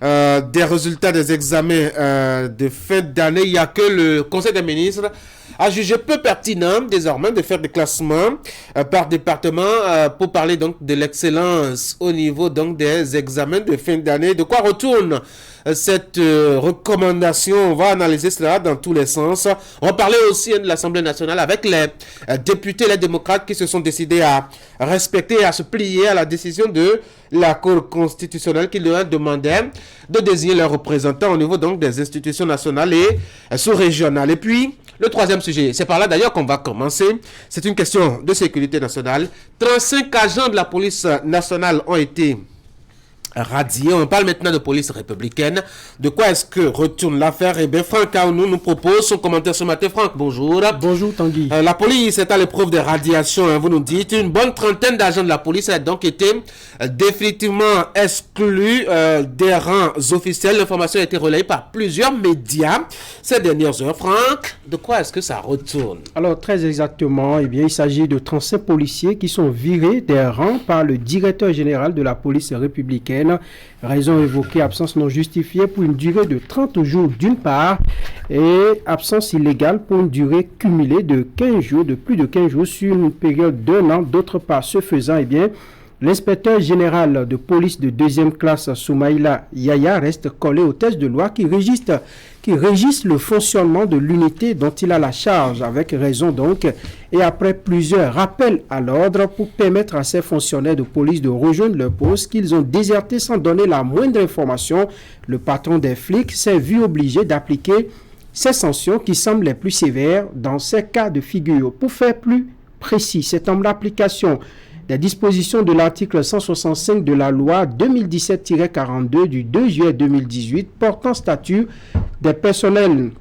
des résultats des examens de fin d'année. Il n'y a que le Conseil des ministres a jugé peu pertinent désormais de faire des classements par département pour parler donc de l'excellence au niveau donc des examens de fin d'année. De quoi retourne cette recommandation? On va analyser cela dans tous les sens. On va parler aussi de l'Assemblée nationale avec les députés, les démocrates qui se sont décidés à respecter et à se plier à la décision de la Cour constitutionnelle qui leur demandait de désigner leurs représentants au niveau donc des institutions nationales et sous-régionales. Et puis, le troisième sujet, c'est par là d'ailleurs qu'on va commencer. C'est une question de sécurité nationale. 35 agents de la police nationale ont été radiés. On parle maintenant de police républicaine. De quoi est-ce que retourne l'affaire? Eh bien, Franck Aounou nous propose son commentaire ce matin. Franck, bonjour. Bonjour Tanguy. La police est à l'épreuve des radiations. Vous nous dites, une bonne trentaine d'agents de la police a donc été définitivement exclus des rangs officiels. L'information a été relayée par plusieurs médias ces dernières heures. Franck, de quoi est-ce que ça retourne? Alors, très exactement, eh bien, il s'agit de 35 policiers qui sont virés des rangs par le directeur général de la police républicaine. Raison évoquée, absence non justifiée pour une durée de 30 jours d'une part et absence illégale pour une durée cumulée de 15 jours, de plus de 15 jours sur une période d'1 an. D'autre part, ce faisant, eh bien, l'inspecteur général de police de 2e classe, Soumaïla Yaya, reste collé aux textes de loi qui régissent le fonctionnement de l'unité dont il a la charge, avec raison donc, et après plusieurs rappels à l'ordre pour permettre à ces fonctionnaires de police de rejoindre leur poste qu'ils ont déserté sans donner la moindre information, le patron des flics s'est vu obligé d'appliquer ces sanctions qui semblent les plus sévères dans ces cas de figure. Pour faire plus précis, c'est en l'application des dispositions de l'article 165 de la loi 2017-42 du 2 juillet 2018 portant statut des personnels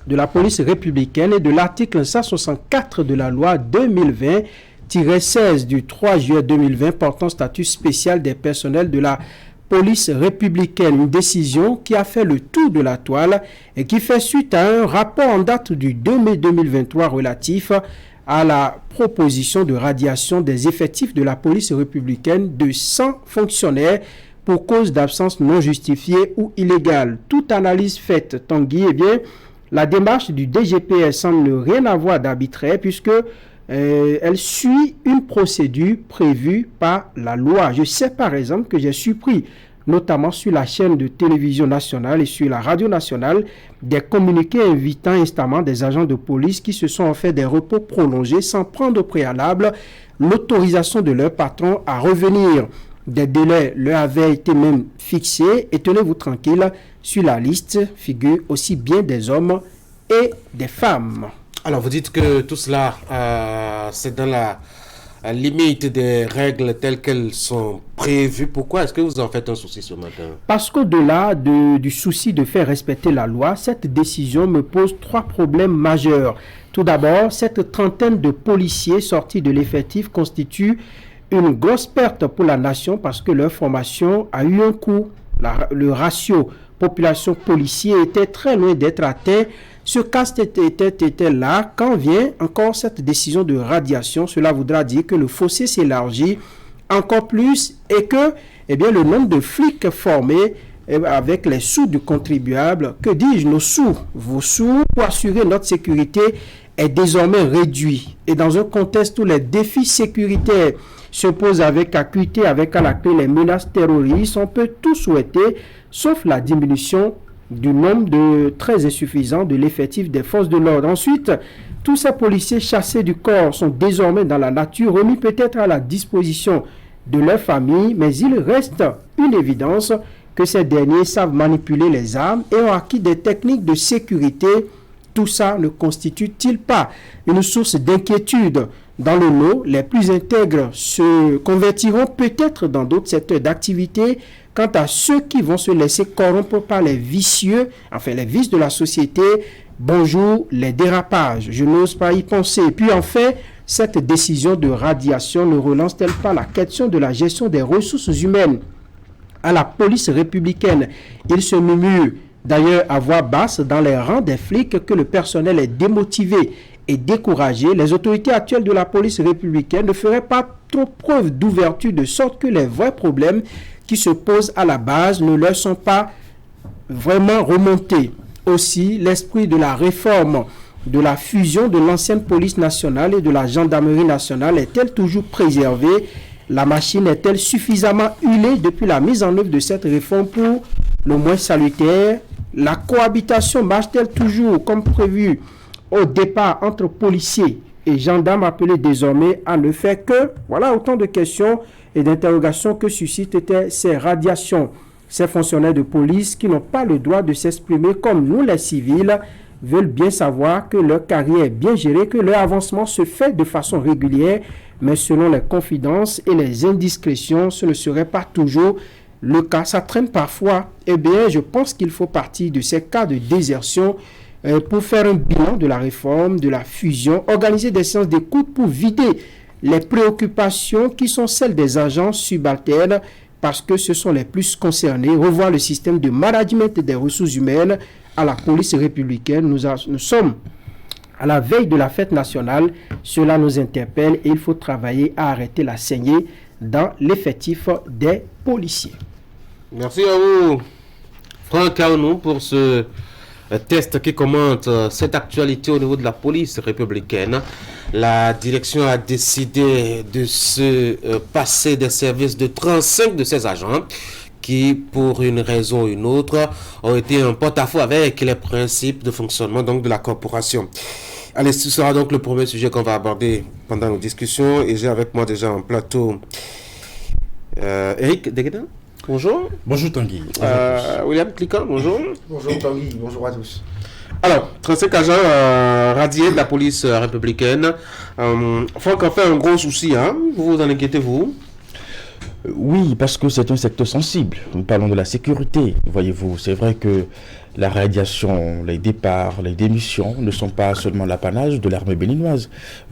de la police républicaine et de l'article 164 de la loi 2020-16 du 3 juillet 2020 portant statut spécial des personnels de la police républicaine. Une décision qui a fait le tour de la toile et qui fait suite à un rapport en date du 2 mai 2023 relatif à la proposition de radiation des effectifs de la police républicaine de 100 fonctionnaires pour cause d'absence non justifiée ou illégale. Toute analyse faite, Tanguy, eh bien, la démarche du DGPS semble ne rien avoir d'arbitraire puisque elle suit une procédure prévue par la loi. Je sais par exemple que j'ai surpris, notamment sur la chaîne de télévision nationale et sur la radio nationale, des communiqués invitant instamment des agents de police qui se sont fait des repos prolongés sans prendre au préalable l'autorisation de leur patron à revenir. Des délais leur avaient été même fixés et tenez-vous tranquille, sur la liste figurent aussi bien des hommes et des femmes. Alors vous dites que tout cela, c'est dans la limite des règles telles qu'elles sont prévues. Pourquoi est-ce que vous en faites un souci ce matin? Parce qu'au-delà du souci de faire respecter la loi, cette décision me pose 3 problèmes majeurs. Tout d'abord, cette trentaine de policiers sortis de l'effectif constitue une grosse perte pour la nation parce que leur formation a eu un coût. Le ratio population-policier était très loin d'être atteint. Ce casse était là. Quand vient encore cette décision de radiation, cela voudra dire que le fossé s'élargit encore plus et que le nombre de flics formés avec les sous du contribuable, que dis-je, nos sous, vos sous pour assurer notre sécurité est désormais réduit. Et dans un contexte où les défis sécuritaires se posent avec acuité, avec à la clé les menaces terroristes, on peut tout souhaiter, sauf la diminution du nombre très insuffisant de l'effectif des forces de l'ordre. Ensuite, tous ces policiers chassés du corps sont désormais dans la nature, remis peut-être à la disposition de leur famille, mais il reste une évidence que ces derniers savent manipuler les armes et ont acquis des techniques de sécurité. Tout ça ne constitue-t-il pas une source d'inquiétude? Dans le lot, les plus intègres se convertiront peut-être dans d'autres secteurs d'activité. Quant à ceux qui vont se laisser corrompre par les vicieux, les vices de la société, bonjour les dérapages. Je n'ose pas y penser. Et puis enfin, cette décision de radiation ne relance-t-elle pas la question de la gestion des ressources humaines à la police républicaine? Il se murmure d'ailleurs à voix basse dans les rangs des flics que le personnel est démotivé et découragé. Les autorités actuelles de la police républicaine ne feraient pas trop preuve d'ouverture de sorte que les vrais problèmes qui se posent à la base ne leur sont pas vraiment remontés. Aussi, l'esprit de la réforme de la fusion de l'ancienne police nationale et de la gendarmerie nationale est-elle toujours préservée? La machine est-elle suffisamment huilée depuis la mise en œuvre de cette réforme pour le moins salutaire? La cohabitation marche-t-elle toujours comme prévu au départ entre policiers et gendarmes appelés désormais à ne faire que? Voilà autant de questions et d'interrogations que suscitent ces radiations. Ces fonctionnaires de police qui n'ont pas le droit de s'exprimer comme nous les civils veulent bien savoir que leur carrière est bien gérée, que leur avancement se fait de façon régulière, mais selon les confidences et les indiscrétions, ce ne serait pas toujours le cas. Ça traîne parfois. Eh bien, je pense qu'il faut partir de ces cas de désertion pour faire un bilan de la réforme, de la fusion, organiser des séances d'écoute pour vider les préoccupations qui sont celles des agents subalternes, parce que ce sont les plus concernés, revoir le système de management des ressources humaines à la police républicaine. Nous sommes à la veille de la fête nationale, cela nous interpelle et il faut travailler à arrêter la saignée dans l'effectif des policiers. Merci à vous, Franck Aounou, pour ce test qui commente cette actualité au niveau de la police républicaine. La direction a décidé de se passer des services de 35 de ses agents qui, pour une raison ou une autre, ont été en porte-à-faux avec les principes de fonctionnement donc, de la corporation. Allez, ce sera donc le premier sujet qu'on va aborder pendant nos discussions. Et j'ai avec moi déjà en plateau Eric Deguedin. Bonjour. Bonjour Tanguy. William Cliquant, bonjour. Bonjour Tanguy, bonjour à tous. Alors, 35 agents radiés de la police républicaine. Franck en fait un gros souci, hein? Vous vous en inquiétez, vous? Oui, parce que c'est un secteur sensible. Nous parlons de la sécurité, voyez-vous. C'est vrai que la radiation, les départs, les démissions ne sont pas seulement l'apanage de l'armée béninoise.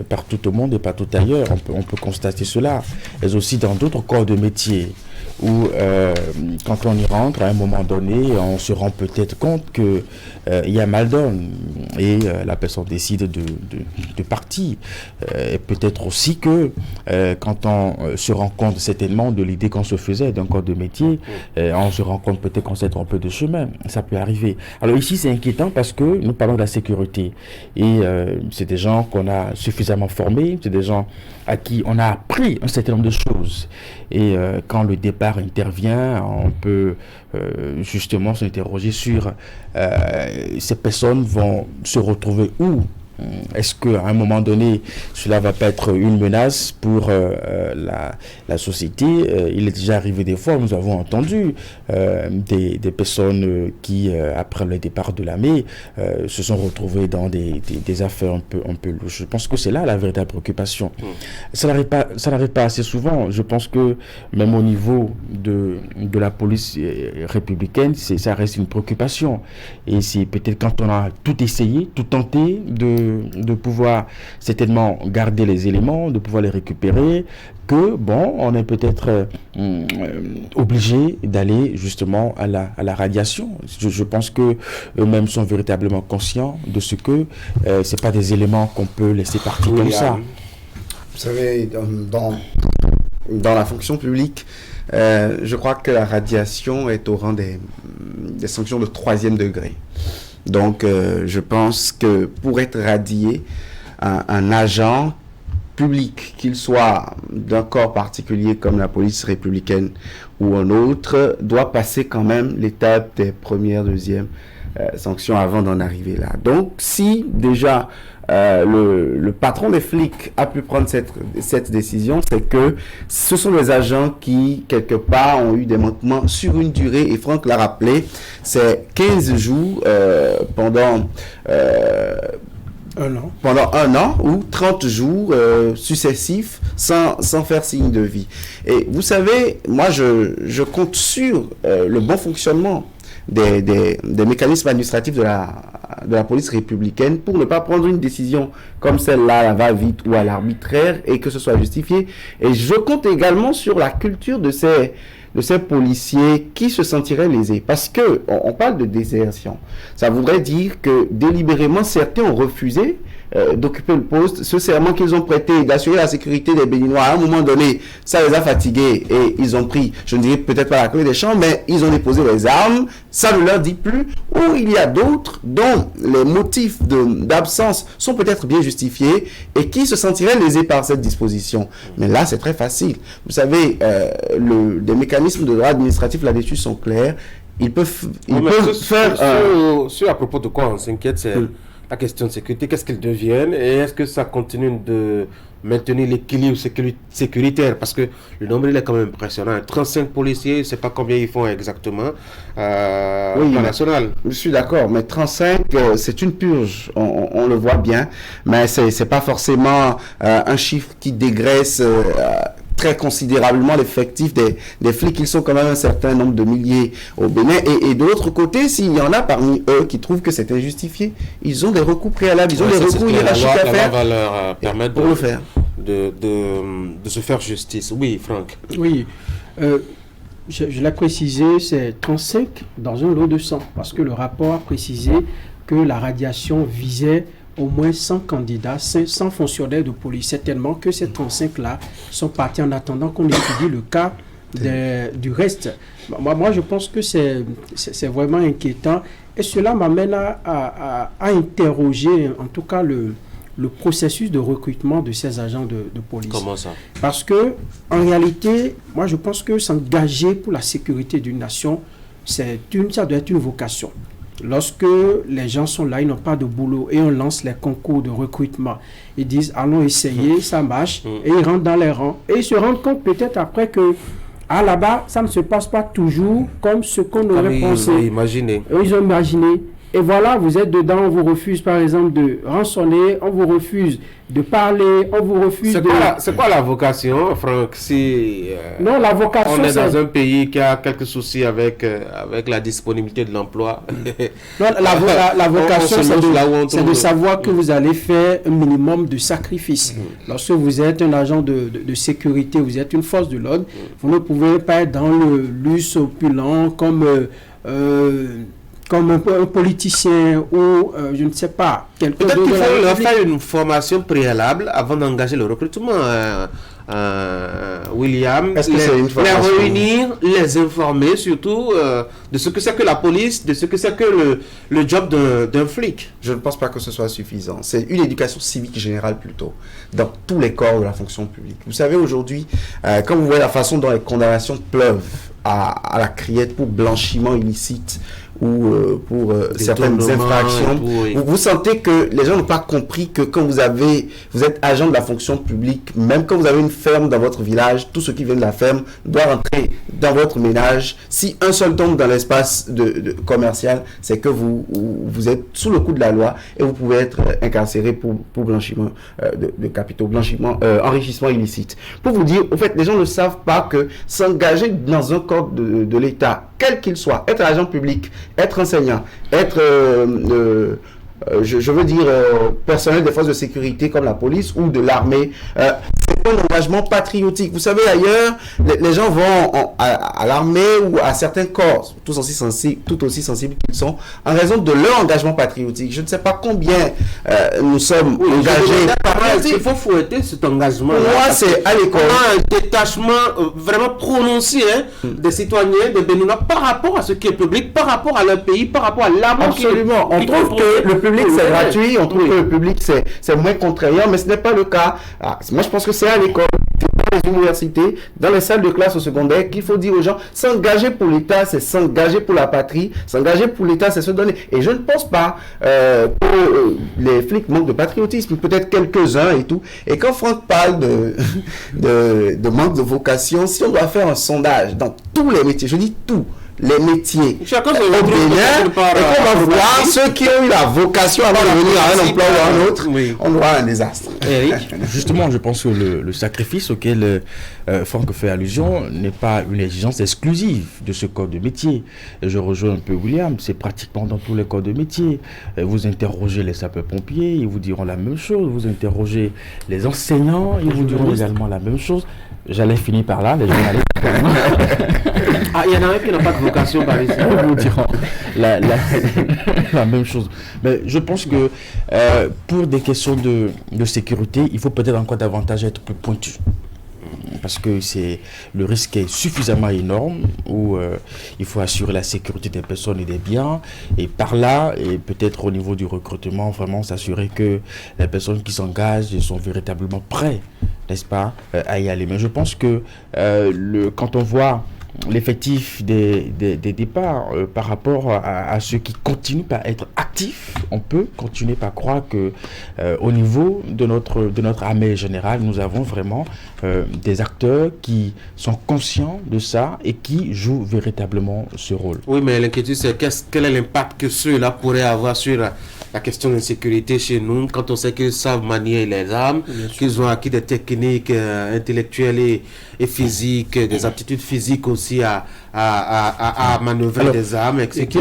Partout au monde et partout ailleurs, on peut constater cela. Mais aussi dans d'autres corps de métier où quand on y rentre, à un moment donné, on se rend peut-être compte qu'il y a mal donne et la personne décide de partir. Et peut-être aussi que quand on se rend compte certainement de l'idée qu'on se faisait d'un corps de métier, on se rend compte peut-être qu'on s'est trompé de chemin. Ça peut arriver. Alors ici, c'est inquiétant parce que nous parlons de la sécurité et c'est des gens qu'on a suffisamment formés, c'est des gens à qui on a appris un certain nombre de choses. Et quand le départ intervient, on peut justement s'interroger sur ces personnes vont se retrouver où? Est-ce qu'à un moment donné, cela va pas être une menace pour la société? Il est déjà arrivé des fois, nous avons entendu des personnes qui, après le départ de l'armée, se sont retrouvées dans des affaires un peu louches. Je pense que c'est là la véritable préoccupation. Ça n'arrive pas assez souvent. Je pense que même au niveau de la police républicaine, ça reste une préoccupation. Et c'est peut-être quand on a tout essayé, tout tenté de pouvoir certainement garder les éléments, de pouvoir les récupérer, que bon, on est peut-être obligé d'aller justement à la radiation. Je pense que eux-mêmes sont véritablement conscients de ce que c'est pas des éléments qu'on peut laisser partir comme ça. Vous savez, dans la fonction publique, je crois que la radiation est au rang des sanctions de 3e degré. Donc, je pense que pour être radié, un agent public, qu'il soit d'un corps particulier comme la police républicaine ou un autre, doit passer quand même l'étape des premières, deuxièmes sanctions avant d'en arriver là. Donc, si déjà le patron des flics a pu prendre cette décision, c'est que ce sont des agents qui, quelque part, ont eu des manquements sur une durée, et Franck l'a rappelé, c'est 15 jours pendant un an ou 30 jours successifs sans faire signe de vie. Et vous savez, moi je compte sur le bon fonctionnement des mécanismes administratifs de la police républicaine pour ne pas prendre une décision comme celle-là, à la va-vite ou à l'arbitraire, et que ce soit justifié. Et je compte également sur la culture de ces policiers qui se sentiraient lésés. Parce que on parle de désertion. Ça voudrait dire que délibérément, certains ont refusé d'occuper le poste. Ce serment qu'ils ont prêté d'assurer la sécurité des Béninois, à un moment donné, ça les a fatigués et ils ont pris, je ne dirais peut-être pas la clé des champs, mais ils ont déposé les armes. Ça ne leur dit plus. Ou il y a d'autres dont les motifs d'absence sont peut-être bien justifiés et qui se sentiraient lésés par cette disposition. Mais là, c'est très facile. Vous savez, des mécanismes de droit administratif là-dessus sont clairs. Ils peuvent faire... à propos de quoi on s'inquiète, c'est la question de sécurité. Qu'est-ce qu'ils deviennent et est-ce que ça continue de maintenir l'équilibre sécuritaire? Parce que le nombre il est quand même impressionnant. 35 policiers, je ne sais pas combien ils font exactement au plan national. Je suis d'accord, mais 35, c'est une purge, on le voit bien, mais ce n'est pas forcément un chiffre qui dégraisse très considérablement l'effectif des flics. Ils sont quand même un certain nombre de milliers au Bénin. Et de l'autre côté, s'il y en a parmi eux qui trouvent que c'est injustifié, ils ont des recours préalables, ils ont des recours hiérarchiques à faire. La loi va leur permettre pour le faire. De se faire justice. Oui, Franck. Oui. Je l'ai précisé, c'est 35 dans un lot de 100. Parce que le rapport a précisé que la radiation visait au moins 100 candidats, 100 fonctionnaires de police. Certainement que ces 35-là sont partis en attendant qu'on étudie le cas du reste. Moi, je pense que c'est vraiment inquiétant. Et cela m'amène à interroger, en tout cas, le processus de recrutement de ces agents de police. Comment ça? Parce que, en réalité, moi, je pense que s'engager pour la sécurité d'une nation, ça doit être une vocation. Lorsque les gens sont là, ils n'ont pas de boulot et on lance les concours de recrutement, ils disent allons essayer, ça marche, et ils rentrent dans les rangs et ils se rendent compte peut-être après que là-bas, ça ne se passe pas toujours comme ce qu'on aurait pensé. Ils ont imaginé. Et voilà, vous êtes dedans, on vous refuse par exemple de rançonner, on vous refuse de parler, on vous refuse C'est quoi la vocation, Franck? Non, la vocation, on est dans un pays qui a quelques soucis avec la disponibilité de l'emploi. Non, la vocation, c'est de savoir que vous allez faire un minimum de sacrifices. Lorsque vous êtes un agent de sécurité, vous êtes une force de l'ordre, vous ne pouvez pas être dans le luxe opulent comme un politicien ou je ne sais pas. Peut-être qu'il faut leur faire une formation préalable avant d'engager le recrutement. William, les réunir, les informer surtout de ce que c'est que la police, de ce que c'est que le job d'un flic. Je ne pense pas que ce soit suffisant. C'est une éducation civique générale plutôt, dans tous les corps de la fonction publique. Vous savez, aujourd'hui, quand vous voyez la façon dont les condamnations pleuvent à la criette pour blanchiment illicite ou pour certaines infractions, vous sentez que les gens n'ont pas compris que quand vous êtes agent de la fonction publique, même quand vous avez une ferme dans votre village, tout ce qui vient de la ferme doit rentrer dans votre ménage. Si un seul tombe dans l'espace commercial, c'est que vous êtes sous le coup de la loi et vous pouvez être incarcéré pour blanchiment de capitaux, enrichissement illicite. Pour vous dire, au fait, les gens ne savent pas que s'engager dans un corps de l'État, quel qu'il soit, être agent public, être enseignant, être, je veux dire, personnel des forces de sécurité comme la police ou de l'armée, c'est un engagement patriotique. Vous savez, ailleurs, les gens vont à l'armée ou à certains corps, tout aussi sensibles qu'ils sont, en raison de leur engagement patriotique. Je ne sais pas combien nous sommes engagés. Il faut fouetter cet engagement. Pour moi, c'est à l'école. On a un détachement vraiment prononcé des citoyens, des Béninois, par rapport à ce qui est public, par rapport à leur pays, par rapport à l'amour. Absolument. On trouve que le public, c'est gratuit, on trouve que le public, c'est moins contraignant, mais ce n'est pas le cas. Moi, je pense que c'est à l'école, dans les universités, dans les salles de classe au secondaire, qu'il faut dire aux gens, s'engager pour l'État, c'est s'engager pour la patrie, s'engager pour l'État, c'est se donner. Et je ne pense pas que les flics manquent de patriotisme, peut-être quelques-uns et tout. Et quand Franck parle de manque de vocation, si on doit faire un sondage dans tous les métiers, je dis tout, les métiers Chacun au se Bénin, et qu'on va voir ceux qui ont eu la vocation à venir à un emploi ou à un autre, on aura un désastre. Justement, je pense que le sacrifice auquel Franck fait allusion n'est pas une exigence exclusive de ce corps de métier. Et je rejoins un peu William, c'est pratiquement dans tous les corps de métier. Vous interrogez les sapeurs-pompiers, ils vous diront la même chose. Vous interrogez les enseignants, ils vous diront également la même chose. J'allais finir par là, les journalistes. Ah, il y en a un qui n'a pas de vocation par ici. Ils vous diront la même chose. Mais je pense que pour des questions de sécurité, il faut peut-être encore davantage être plus pointu. Parce que le risque est suffisamment énorme où il faut assurer la sécurité des personnes et des biens, et par là, et peut-être au niveau du recrutement, vraiment s'assurer que les personnes qui s'engagent sont véritablement prêtes, n'est-ce pas, à y aller. Mais je pense que quand on voit l'effectif des départs par rapport à ceux qui continuent par être actifs, on peut continuer par croire que au niveau de notre armée générale, nous avons vraiment des acteurs qui sont conscients de ça et qui jouent véritablement ce rôle. Oui, mais l'inquiétude, c'est quel est l'impact que ceux-là pourraient avoir sur la question de sécurité chez nous, quand on sait qu'ils savent manier les armes, qu'ils ont acquis des techniques intellectuelles et physiques, des aptitudes physiques aussi à manœuvrer des armes, etc.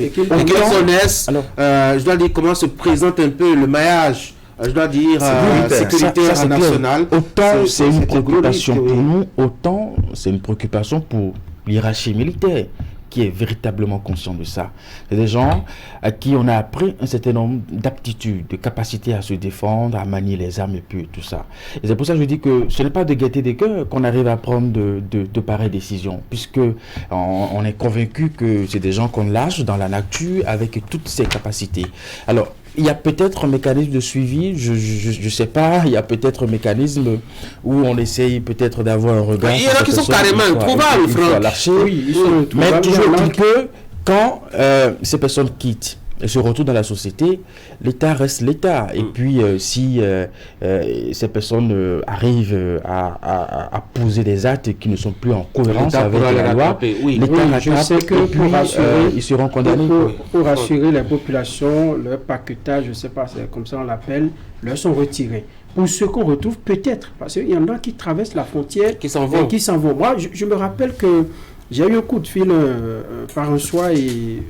Et qu'ils connaissent, je dois dire, comment se présente un peu le maillage, je dois dire, sécuritaire national. Autant c'est une préoccupation pour nous, autant c'est une préoccupation pour l'hiérarchie militaire, qui est véritablement conscient de ça. C'est des gens à qui on a appris un certain nombre d'aptitudes, de capacités à se défendre, à manier les armes et puis tout ça. Et c'est pour ça que je dis que ce n'est pas de gaieté des cœurs qu'on arrive à prendre de pareilles décisions, puisque on est convaincu que c'est des gens qu'on lâche dans la nature avec toutes ces capacités. Alors, il y a peut-être un mécanisme de suivi, je sais pas, il y a peut-être un mécanisme où on essaye peut-être d'avoir un regard. Il y en a qui sont carrément introuvables, Franck. Oui, ils sont introuvables. Mais toujours que quand ces personnes quittent et se retrouvent dans la société, l'État reste l'État. Et puis, si ces personnes arrivent à poser des actes qui ne sont plus en cohérence avec la loi, l'État rattrape, je sais que pour rassurer, ils seront condamnés. Pour rassurer les populations, leur paquetage, je ne sais pas, c'est comme ça on l'appelle, leur sont retirés. Pour ceux qu'on retrouve, peut-être, parce qu'il y en a qui traversent la frontière qui s'en vont. Moi, je me rappelle que j'ai eu un coup de fil par un soir et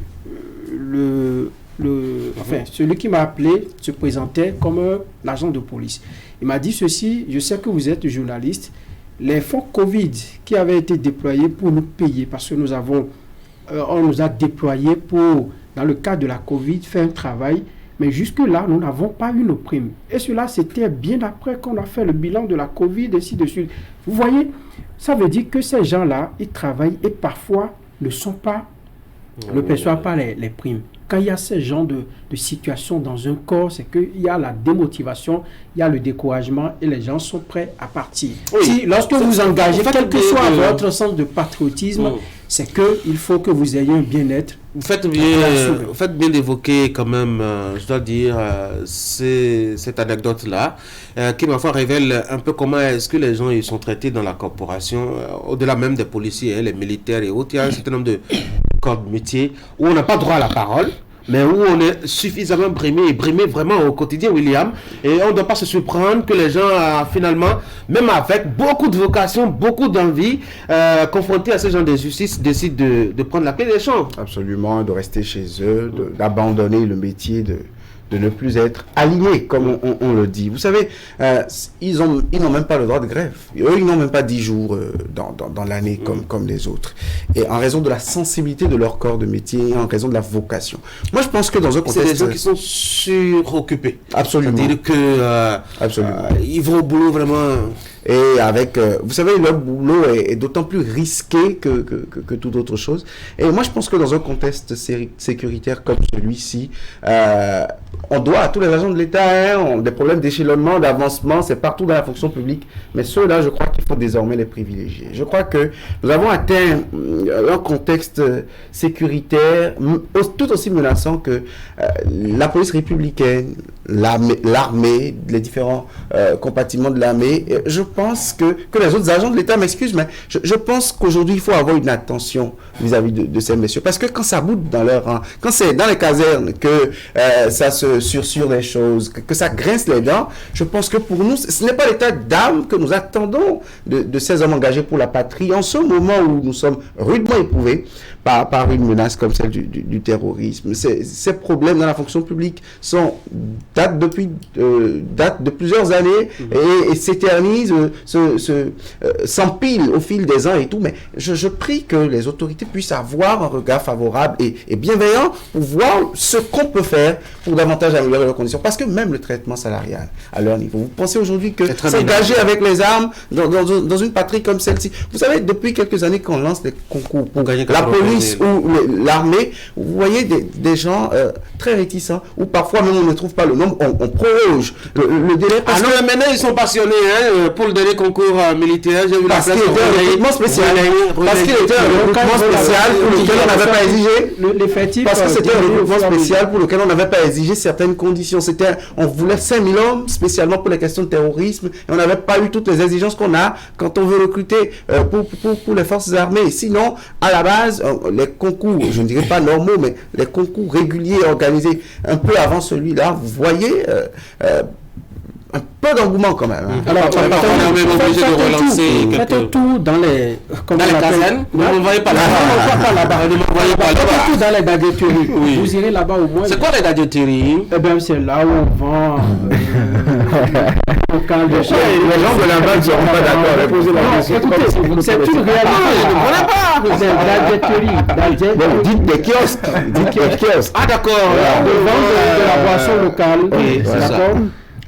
celui qui m'a appelé se présentait comme un agent de police. Il m'a dit ceci: je sais que vous êtes journaliste, les fonds Covid qui avaient été déployés pour nous payer, parce que on nous a déployés pour, dans le cadre de la Covid, faire un travail, mais jusque-là, nous n'avons pas eu nos primes. Et cela, c'était bien après qu'on a fait le bilan de la Covid, et ainsi de suite. Vous voyez, ça veut dire que ces gens-là, ils travaillent et parfois ne perçoivent pas les primes. Quand il y a ce genre de situation dans un corps, c'est qu'il y a la démotivation, il y a le découragement et les gens sont prêts à partir. Oui. Lorsque vous engagez, quel que soit votre sens de patriotisme, c'est qu'il faut que vous ayez un bien-être. Vous faites bien d'évoquer quand même, je dois dire, cette anecdote-là, qui ma foi révèle un peu comment est-ce que les gens ils sont traités dans la corporation, au-delà même des policiers, les militaires et autres. Il y a un certain nombre de corps de métier où on n'a pas droit à la parole, mais où on est suffisamment brimé vraiment au quotidien, William, et on ne doit pas se surprendre que les gens, finalement, même avec beaucoup de vocation, beaucoup d'envie, confrontés à ce genre d'injustice, décident de prendre la clé des champs. Absolument, de rester chez eux, d'abandonner le métier, de ne plus être alignés, comme on le dit. Vous savez, ils n'ont même pas le droit de grève. Eux, ils n'ont même pas 10 jours dans l'année comme les autres. Et en raison de la sensibilité de leur corps de métier, en raison de la vocation. Moi, je pense que dans un contexte... C'est des gens qui sont suroccupés. Absolument. C'est-à-dire que ils vont au boulot vraiment... Et avec, vous savez, leur boulot est d'autant plus risqué que toute autre chose. Et moi, je pense que dans un contexte sécuritaire comme celui-ci, on doit à tous les agents de l'État, des problèmes d'échelonnement, d'avancement, c'est partout dans la fonction publique. Mais ceux-là, je crois qu'il faut désormais les privilégier. Je crois que nous avons atteint un contexte sécuritaire tout aussi menaçant que la police républicaine, l'armée, les différents compartiments de l'armée. Je pense que les autres agents de l'État, m'excusent, mais je pense qu'aujourd'hui, il faut avoir une attention vis-à-vis de ces messieurs. Parce que quand ça boude dans leur rang, quand c'est dans les casernes que ça se sursure des choses, que ça grince les dents, je pense que pour nous, ce n'est pas l'état d'âme que nous attendons de ces hommes engagés pour la patrie en ce moment où nous sommes rudement éprouvés par une menace comme celle du terrorisme. Ces problèmes dans la fonction publique datent de plusieurs années et s'éternisent, s'empilent au fil des ans et tout. Mais je prie que les autorités puissent avoir un regard favorable et bienveillant pour voir ce qu'on peut faire pour davantage améliorer leurs conditions. Parce que même le traitement salarial à leur niveau. Vous pensez aujourd'hui que s'engager avec les armes dans une patrie comme celle-ci, vous savez, depuis quelques années qu'on lance des concours pour la police ou l'armée, vous voyez des gens très réticents, ou parfois même on ne trouve pas le nombre, on proroge le délai. Parce que maintenant ils sont passionnés pour le dernier concours militaire. J'ai vu parce qu'il était un recrutement spécial. Parce qu'il était un recrutement spécial pour lequel on n'avait pas exigé. Parce que c'était un recrutement spécial pour lequel on n'avait pas exigé certaines conditions. On voulait 5000 hommes spécialement pour les questions de terrorisme et on n'avait pas eu toutes les exigences qu'on a quand on veut recruter pour les forces armées. Sinon, à la base, les concours, je ne dirais pas normaux, mais les concours réguliers organisés un peu avant celui-là, vous voyez un peu d'engouement quand même. Alors, on est même obligé de relancer. Faites tout dans les casernes. Ne m'envoyez pas là-bas. Ne m'envoyez pas là-bas. Faites tout dans les gadgeteries. Vous irez là-bas au moins. C'est quoi les gadgeteries? Eh bien, c'est là où on vend local de chez. Les gens de la base ne seront pas d'accord avec poser la question. Écoutez, c'est une réalité. C'est gadgeterie. Dites des kiosques. Ah, d'accord. De vendre de la boisson locale. Oui, c'est ça. D'accord.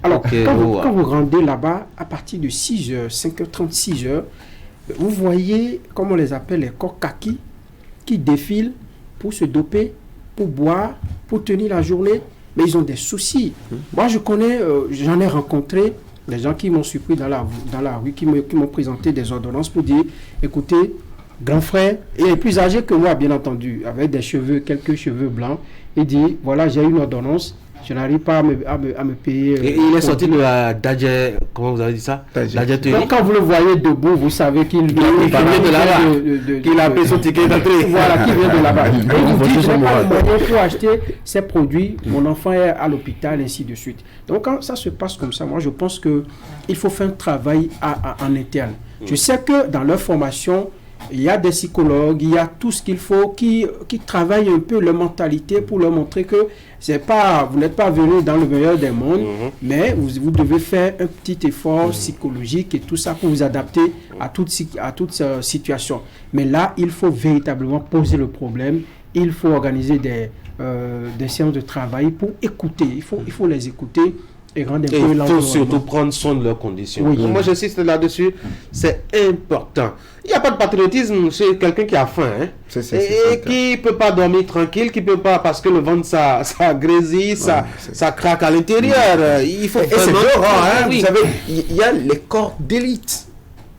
Alors, quand vous rendez là-bas, à partir de 6h, 5h30, 6h, vous voyez, comme on les appelle, les corps kaki, qui défilent pour se doper, pour boire, pour tenir la journée, mais ils ont des soucis. Moi, je connais, j'en ai rencontré des gens qui m'ont surpris dans la rue, qui m'ont présenté des ordonnances pour dire, écoutez, grand frère, il est plus âgé que moi, bien entendu, avec des cheveux, quelques cheveux blancs, il dit, voilà, j'ai une ordonnance, je n'arrive pas à me payer. Et il est sorti de la Dadje, comment vous avez dit ça? Donc quand vous le voyez debout, vous savez qu'il vient de là-bas. Qu'il a payé son ticket d'entrée. Voilà, qui vient de là-bas. Et vous dites, je n'ai pas le moyen pour acheter ces produits, mon enfant est à l'hôpital, ainsi de suite. Donc quand ça se passe comme ça, moi je pense qu'il faut faire un travail en interne. Je sais que dans leur formation, il y a des psychologues, il y a tout ce qu'il faut qui travaillent un peu leur mentalité pour leur montrer que vous n'êtes pas venu dans le meilleur des mondes, mais vous devez faire un petit effort psychologique et tout ça pour vous adapter à toute situation. Mais là, il faut véritablement poser le problème, il faut organiser des séances de travail pour écouter, il faut les écouter. Et il faut surtout prendre soin de leurs conditions. Oui. Moi, j'insiste là-dessus, c'est important. Il n'y a pas de patriotisme chez quelqu'un qui a faim, et qui ne peut pas dormir tranquille, qui ne peut pas, parce que le ventre, ça grésille, ça craque à l'intérieur. Il faut et c'est deux rangs, vous savez, il y a les corps d'élite.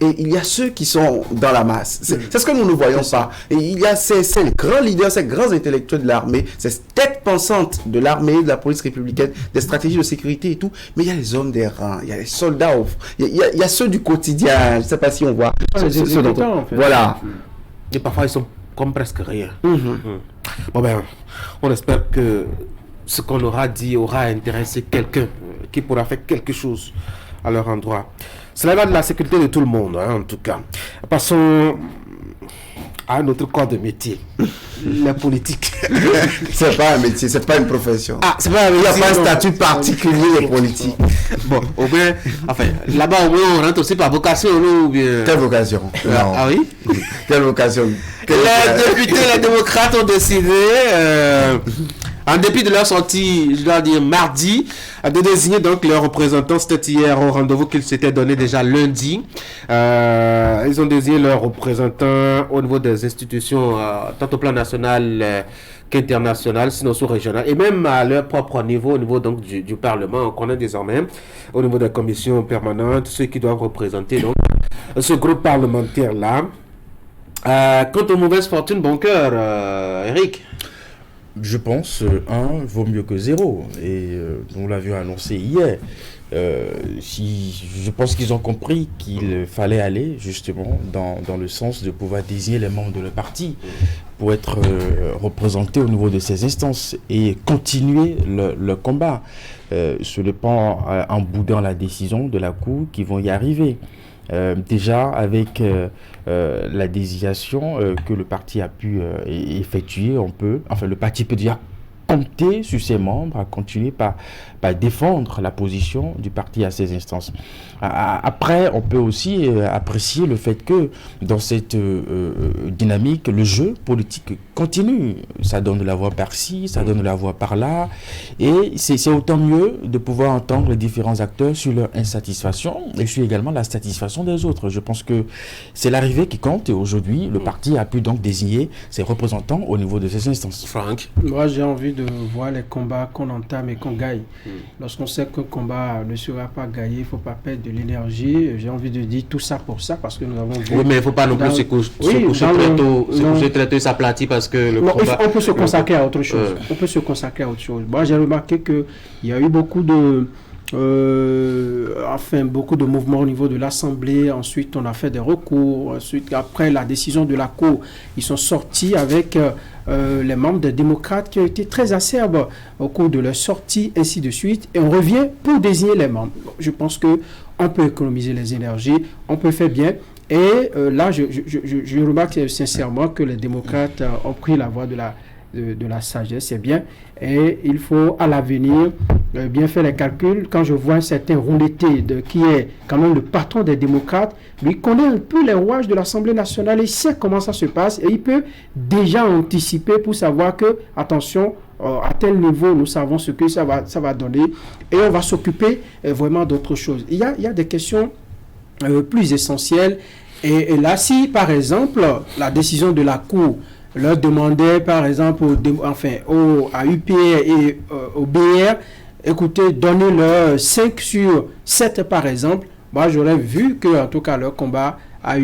Et il y a ceux qui sont dans la masse. C'est ce que nous ne voyons pas. Et il y a ces grands leaders, ces grands intellectuels de l'armée, ces têtes pensantes de l'armée, de la police républicaine, des stratégies de sécurité et tout. Mais il y a les hommes des rangs, il y a les soldats, il y a ceux du quotidien. Je ne sais pas si on voit. Voilà. Et parfois, ils sont comme presque rien. Bon ben, on espère que ce qu'on aura dit aura intéressé quelqu'un qui pourra faire quelque chose à leur endroit. Cela va de la sécurité de tout le monde, en tout cas. Passons à notre corps de métier, la politique. C'est pas un métier, c'est pas une profession. C'est pas un métier. Il n'y a pas un statut particulier de politique. Bon, au moins, enfin, là-bas, au moins, on rentre aussi par vocation, ou bien... Quelle vocation? Ah oui? Quelle vocation? Les députés, les démocrates ont décidé... en dépit de leur sortie, je dois dire mardi, de désigner donc leurs représentants. C'était hier au rendez-vous qu'ils s'étaient donné déjà lundi. Ils ont désigné leurs représentants au niveau des institutions, tant au plan national qu'international, sinon sous-régional, et même à leur propre niveau, au niveau donc du Parlement. On connaît désormais, au niveau des commissions permanentes, ceux qui doivent représenter donc ce groupe parlementaire-là. Quant aux mauvaises fortunes, bon cœur, Eric? Je pense, 1 vaut mieux que 0. Et on l'a vu annoncer hier. je pense qu'ils ont compris qu'il fallait aller justement dans le sens de pouvoir désigner les membres de leur parti pour être représentés au niveau de ces instances et continuer le combat. Ce n'est pas en boudant la décision de la Cour qu'ils vont y arriver. Déjà avec la désignation que le parti a pu effectuer, le parti peut déjà compter sur ses membres à continuer par défendre la position du parti à ces instances. Après, on peut aussi apprécier le fait que dans cette dynamique, le jeu politique continue. Ça donne de la voix par-ci, ça donne de la voix par-là, et c'est autant mieux de pouvoir entendre les différents acteurs sur leur insatisfaction et sur également la satisfaction des autres. Je pense que c'est l'arrivée qui compte, et aujourd'hui, le parti a pu donc désigner ses représentants au niveau de ces instances. Franck? Moi, j'ai envie de voir les combats qu'on entame et qu'on gagne. Lorsqu'on sait qu'un combat ne sera pas gagné, il ne faut pas perdre de l'énergie. J'ai envie de dire tout ça pour ça, parce que nous avons vu... Oui, mais il ne faut pas non plus se coucher très tôt, s'aplatir parce que le combat... On peut se consacrer à autre chose. On peut se consacrer à autre chose. Moi, j'ai remarqué qu'il y a eu beaucoup de... beaucoup de mouvements au niveau de l'Assemblée. Ensuite, on a fait des recours. Ensuite, après la décision de la Cour, ils sont sortis avec les membres des démocrates qui ont été très acerbes au cours de leur sortie, ainsi de suite. Et on revient pour désigner les membres. Je pense qu'on peut économiser les énergies, on peut faire bien. Et là, je remarque sincèrement que les démocrates ont pris la voie de la sagesse, c'est bien. Et il faut à l'avenir bien faire les calculs. Quand je vois un certain Rouleté, qui est quand même le patron des démocrates, lui connaît un peu les rouages de l'Assemblée nationale, il sait comment ça se passe et il peut déjà anticiper pour savoir que, attention, à tel niveau, nous savons ce que ça va donner et on va s'occuper vraiment d'autres choses. Il y a des questions plus essentielles. Et là, si par exemple, la décision de la Cour leur demandait, par exemple, à UPR et au BR, écoutez, donnez-leur 5 sur 7 par exemple, moi j'aurais vu que, en tout cas, leur combat a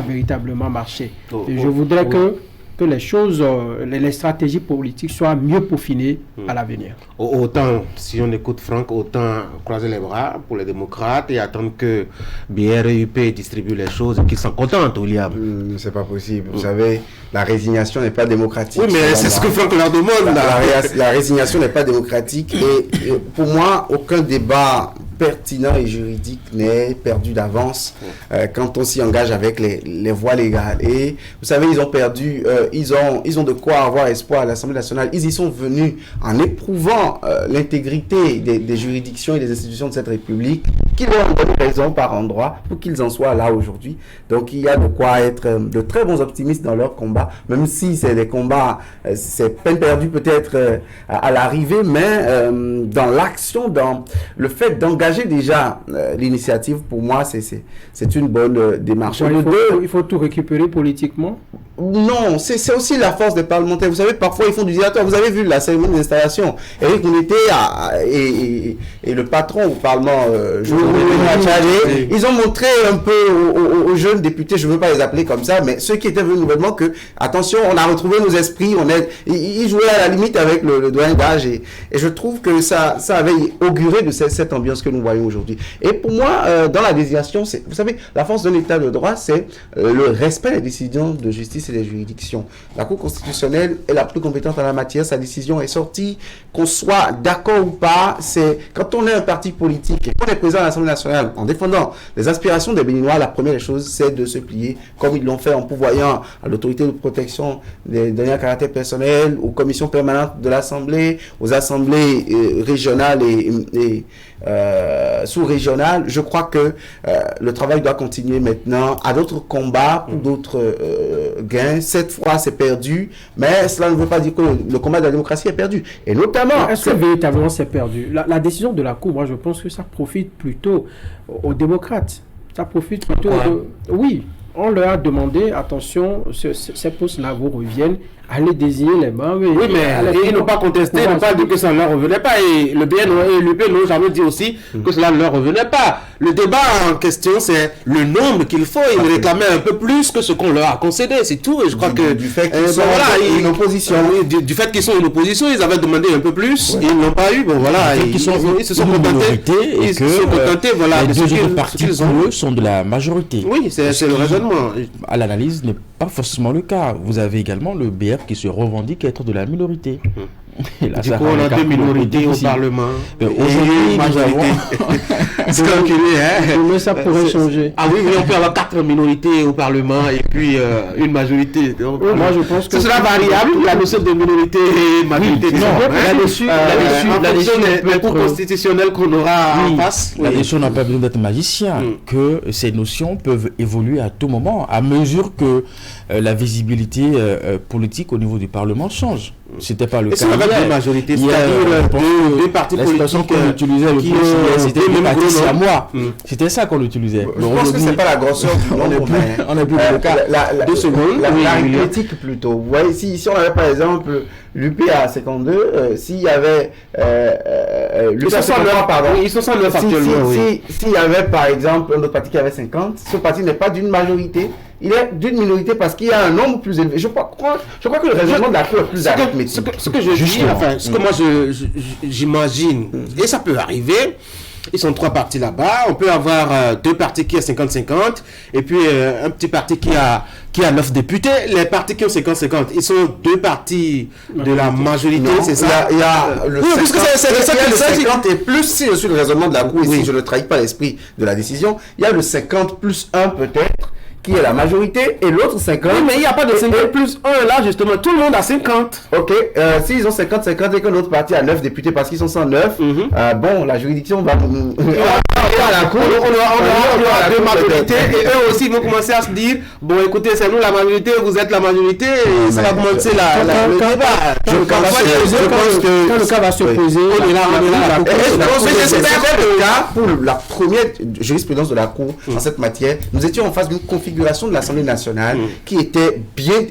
véritablement marché. Et je voudrais que les choses, les stratégies politiques soient mieux peaufinées à l'avenir. Autant, si on écoute Franck, autant croiser les bras pour les démocrates et attendre que BR et UP distribuent les choses et qu'ils sont contents, William. C'est pas possible. Vous savez, la résignation n'est pas démocratique. Oui, mais c'est ce que Franck leur demande. La résignation n'est pas démocratique et pour moi, aucun débat pertinent et juridique n'est perdu d'avance quand on s'y engage avec les voies légales. Et vous savez, ils ont perdu, ils ont de quoi avoir espoir à l'Assemblée nationale. Ils y sont venus en éprouvant l'intégrité des juridictions et des institutions de cette République qui leur ont donné raison par endroit pour qu'ils en soient là aujourd'hui. Donc il y a de quoi être de très bons optimistes dans leur combat, même si c'est des combats, c'est peine perdue peut-être à l'arrivée, mais dans l'action, dans le fait d'engager déjà l'initiative, pour moi, c'est une bonne démarche. Il faut tout récupérer politiquement? Non, c'est aussi la force des parlementaires. Vous savez, parfois, ils font du dilatoire. Vous avez vu la cérémonie d'installation. Éric Rouleté et le patron au Parlement, ils ont montré un peu aux jeunes députés, je ne veux pas les appeler comme ça, mais ceux qui étaient venus nouvellement que, attention, on a retrouvé nos esprits, ils jouaient à la limite avec le doyen d'âge et je trouve que ça avait auguré de cette ambiance que nous voyons aujourd'hui. Et pour moi, dans la désignation, vous savez, la force d'un état de droit, c'est le respect des décisions de justice et des juridictions. La Cour constitutionnelle est la plus compétente en la matière, sa décision est sortie, qu'on soit d'accord ou pas, c'est quand on est un parti politique et qu'on est présent à l'Assemblée nationale en défendant les aspirations des Béninois, la première chose, c'est de se plier, comme ils l'ont fait en pourvoyant à l'autorité de protection des données à caractère personnel, aux commissions permanentes de l'Assemblée, aux assemblées régionales et sous-régionales. Je crois que le travail doit continuer maintenant à d'autres combats, pour d'autres gains. Cette fois, c'est perdu, mais cela ne veut pas dire que le combat de la démocratie est perdu. Et notamment... Est-ce que véritablement c'est perdu? La décision de la Cour, moi, je pense que ça profite plutôt aux démocrates. Ça profite plutôt... Oui, on leur a demandé, attention, ces postes-là vous reviennent aller désigner les membres. Oui, mais ils n'ont pas contesté, ils n'ont pas dit que ça ne leur revenait pas. Et le BN et l'UP n'ont jamais dit aussi que cela ne leur revenait pas. Le débat en question, c'est le nombre qu'il faut. Ils réclamaient un peu plus que ce qu'on leur a concédé, c'est tout. Et je crois que du fait qu'ils sont une opposition. Du fait qu'ils sont une opposition, ils avaient demandé un peu plus. Ils n'ont pas eu. Bon, voilà. Ils se sont contentés. Et que voilà, les deux autres partis pour eux sont de la majorité. Oui, c'est le raisonnement. À l'analyse, n'est pas forcément le cas. Vous avez également le BR qui se revendique être de la minorité. Et là, du coup, on a deux minorités au Parlement. Aujourd'hui, nous avons... C'est calculé, hein. Mais ça pourrait changer. Ah oui, on peut avoir 4 minorités au Parlement et puis une majorité. Donc, moi, je pense que... Ce sera variable, la notion de minorité et majorité. Oui, là-dessus, les cours constitutionnels qu'on aura en face. Là-dessus, on n'a pas besoin d'être magicien. Que ces notions peuvent évoluer à tout moment, à mesure que la visibilité politique au niveau du Parlement change. C'était pas le cas. Une majorité, c'est-à-dire deux partis politiques qu'on utilisait le plus, c'était deux partis siamois. C'était ça qu'on utilisait. Je pense que c'est pas la grosseur du nombre, mais on est plus le cas. 2 secondes. L'arithmétique plutôt. Vous voyez, si on avait par exemple l'UP à 52, s'il y avait ils sont 109, pardon. Ils sont 109 actuellement. S'il y avait par exemple un autre parti qui avait 50, ce parti n'est pas d'une majorité. Il est d'une minorité parce qu'il y a un nombre plus élevé. Je crois que le raisonnement de la Cour est plus arithmétique. Ce que je dis, enfin, ce que moi j'imagine, et ça peut arriver, ils sont 3 partis là-bas, on peut avoir 2 partis qui ont 50-50, et puis un petit parti qui a 9 députés. Les partis qui ont 50-50, ils sont 2 partis de la majorité, c'est ça? Il y a le 50 et plus, si je suis le raisonnement de la Cour, et si je ne trahis pas l'esprit de la décision, il y a le 50 plus 1 peut-être, qui est la majorité, et l'autre 50. Oui, mais il n'y a pas de 50 plus 1 là, justement. Tout le monde a 50. Ok, s'ils ont 50-50 et que l'autre parti a 9 députés parce qu'ils sont 109, bon, la juridiction va... la Cour, on aura 2 majorités, et eux aussi vont commencer à se dire, bon écoutez, c'est nous la majorité, vous êtes la majorité, et ça va commencer le débat. Quand le cas va se poser, on est là. J'espère que le cas, pour la première jurisprudence de la Cour en cette matière, nous étions en face d'une configuration de l'Assemblée nationale qui était bien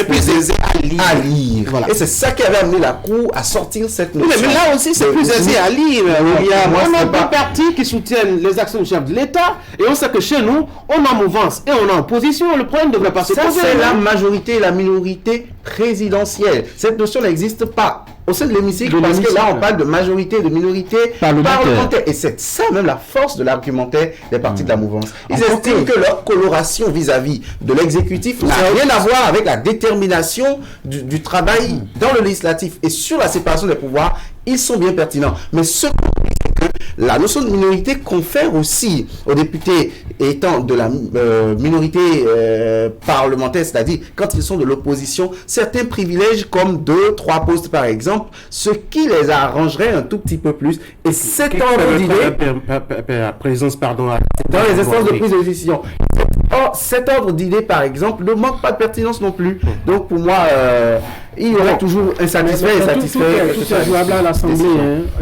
plus aisée à lire. Voilà. Et c'est ça qui avait amené la Cour à sortir cette notion. Mais là aussi, c'est plus aisé à lire. On a 2 partis qui soutiennent les actions du chef de l'État, et on sait que chez nous, on est en mouvance et on est en opposition. Le problème ne devrait pas se poser. Ça, c'est la majorité et la minorité présidentielle. Cette notion n'existe pas au sein de l'hémicycle, parce que là, on parle de majorité et de minorité parlementaire. Et c'est ça même la force de l'argumentaire des partis de la mouvance. Ils estiment que leur coloration vis-à-vis de l'exécutif n'a rien à voir avec la détermination du travail dans le législatif. Et sur la séparation des pouvoirs, ils sont bien pertinents. Mais ce qu'on dit, c'est que la notion de minorité confère aussi aux députés étant de la minorité parlementaire, c'est-à-dire quand ils sont de l'opposition, certains privilèges comme 2-3 postes par exemple, ce qui les arrangerait un tout petit peu plus. Et cet ordre d'idée, présence, pardon, dans les instances de prise de décision. Or, cet ordre d'idée, par exemple, ne manque pas de pertinence non plus. Donc, pour moi, il y aura toujours insatisfait et satisfait. Tout est jouable à l'Assemblée.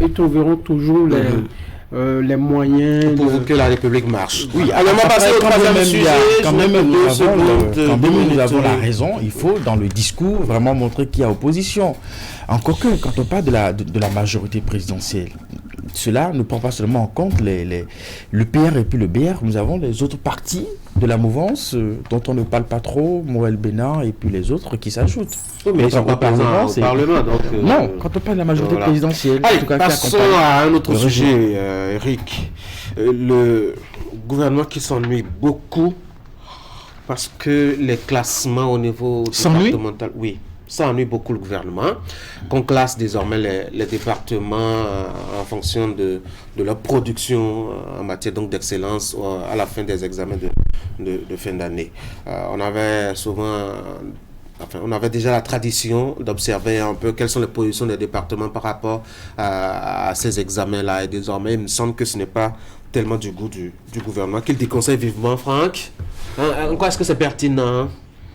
Ils trouveront toujours les moyens pour que la République marche. Oui, alors on va passer au troisième sujet. Quand même, nous avons la raison. Il faut, dans le discours, vraiment montrer qu'il y a opposition. Encore que, quand on parle de la majorité présidentielle, cela ne prend pas seulement en compte le PR et puis le BR. Nous avons les autres partis de la mouvance dont on ne parle pas trop, Moël Bénin et puis les autres qui s'ajoutent. Oui, mais ils sont pas présents au Parlement. Donc, non, quand on parle de la majorité présidentielle. Allez, passons à un autre sujet, Eric. Le gouvernement qui s'ennuie beaucoup parce que les classements au niveau départemental... Oui. Ça ennuie beaucoup le gouvernement, qu'on classe désormais les départements en fonction de leur production en matière donc d'excellence à la fin des examens de fin d'année. On avait déjà la tradition d'observer un peu quelles sont les positions des départements par rapport à ces examens-là. Et désormais, il me semble que ce n'est pas tellement du goût du gouvernement qu'il déconseille vivement, Franck. En quoi est-ce que c'est pertinent?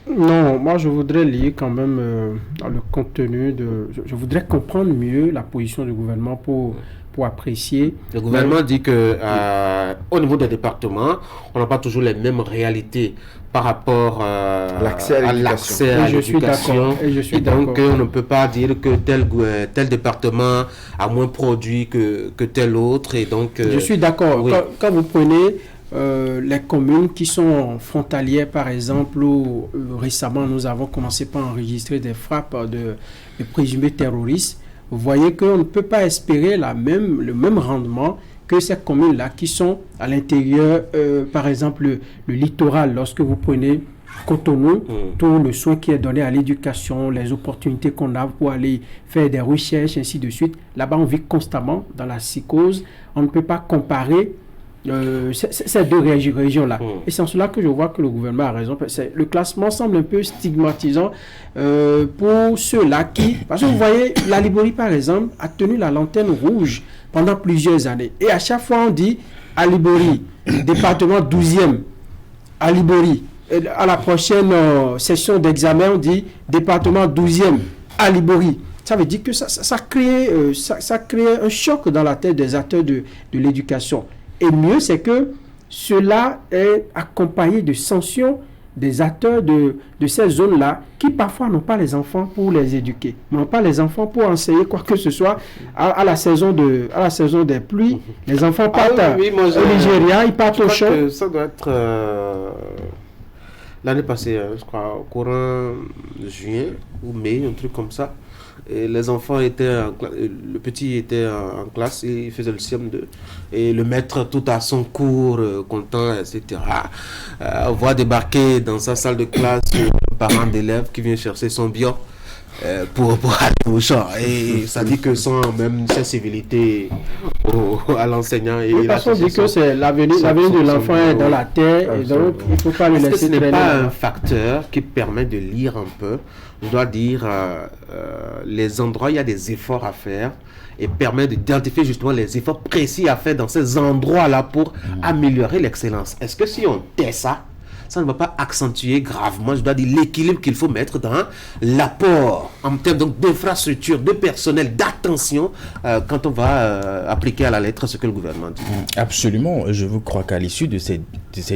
Non, moi je voudrais lire quand même dans le contenu je voudrais comprendre mieux la position du gouvernement pour pour apprécier. Le gouvernement dit que au niveau des départements, on n'a pas toujours les mêmes réalités par rapport à l'accès à l'éducation. Et donc, on ne peut pas dire que tel département a moins produit que tel autre. Et donc, je suis d'accord. Oui. Quand vous prenez les communes qui sont frontalières, par exemple, où récemment nous avons commencé par enregistrer des frappes de présumés terroristes, vous voyez qu'on ne peut pas espérer le même rendement que ces communes-là qui sont à l'intérieur, par exemple, le littoral. Lorsque vous prenez Cotonou, tout le soin qui est donné à l'éducation, les opportunités qu'on a pour aller faire des recherches, ainsi de suite. Là-bas, on vit constamment dans la psychose. On ne peut pas comparer ces deux régions-là. Et c'est en cela que je vois que le gouvernement a raison. Le classement semble un peu stigmatisant pour ceux-là qui... Parce que vous voyez, la Libori, par exemple, a tenu la lanterne rouge pendant plusieurs années. Et à chaque fois, on dit à Libori, département 12e, à Libori. À la prochaine session d'examen, on dit département 12e, à Libori. Ça veut dire que ça crée un choc dans la tête des acteurs de l'éducation. Et mieux, c'est que cela est accompagné de sanctions des acteurs de ces zones-là qui parfois n'ont pas les enfants pour les éduquer, n'ont pas les enfants pour enseigner quoi que ce soit à la saison des pluies. Les enfants partent au Nigeria, ils partent au champ. Ça doit être l'année passée, je crois, au courant juin ou mai, un truc comme ça. Et les enfants étaient le petit était en classe et il faisait le CM2 et le maître tout à son cours content, etc. Voit débarquer dans sa salle de classe un parent d'élève qui vient chercher son bio pour aller au champ, et ça dit que sans même sensibilité à l'enseignant. Oui, parce qu'on dit que c'est l'avenir de l'enfant est dans la terre, et donc il ne faut pas le laisser traîner. Ce n'est pas un facteur qui permet de lire un peu. Je dois dire, les endroits, il y a des efforts à faire et permet d'identifier justement les efforts précis à faire dans ces endroits-là pour améliorer l'excellence. Est-ce que si on tait ça ne va pas accentuer gravement, je dois dire, l'équilibre qu'il faut mettre dans l'apport en termes d'infrastructure, de personnel, d'attention quand on va appliquer à la lettre ce que le gouvernement dit. Absolument. Je vous crois qu'à l'issue de cette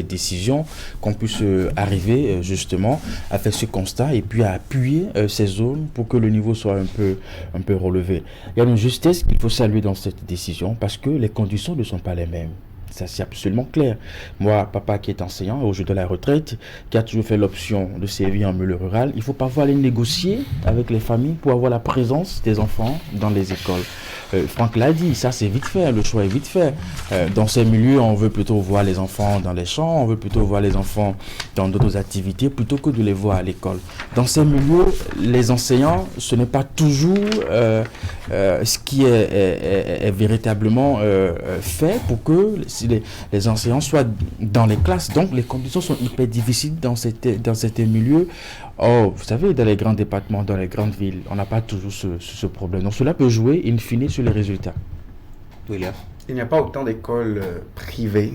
décision, qu'on puisse arriver justement à faire ce constat et puis à appuyer ces zones pour que le niveau soit un peu relevé. Il y a une justesse qu'il faut saluer dans cette décision parce que les conditions ne sont pas les mêmes. Ça, c'est absolument clair. Moi, papa qui est enseignant, au jour de la retraite, qui a toujours fait l'option de servir en milieu rural, il faut parfois aller négocier avec les familles pour avoir la présence des enfants dans les écoles. Franck l'a dit, ça c'est vite fait, le choix est vite fait. Dans ces milieux, on veut plutôt voir les enfants dans les champs, on veut plutôt voir les enfants dans d'autres activités plutôt que de les voir à l'école. Dans ces milieux, les enseignants, ce n'est pas toujours ce qui est véritablement fait pour que les enseignants soient dans les classes. Donc les conditions sont hyper difficiles dans ces milieux. Oh, vous savez, dans les grands départements, dans les grandes villes, on n'a pas toujours ce problème. Donc cela peut jouer in fine sur les résultats. William. Il n'y a pas autant d'écoles privées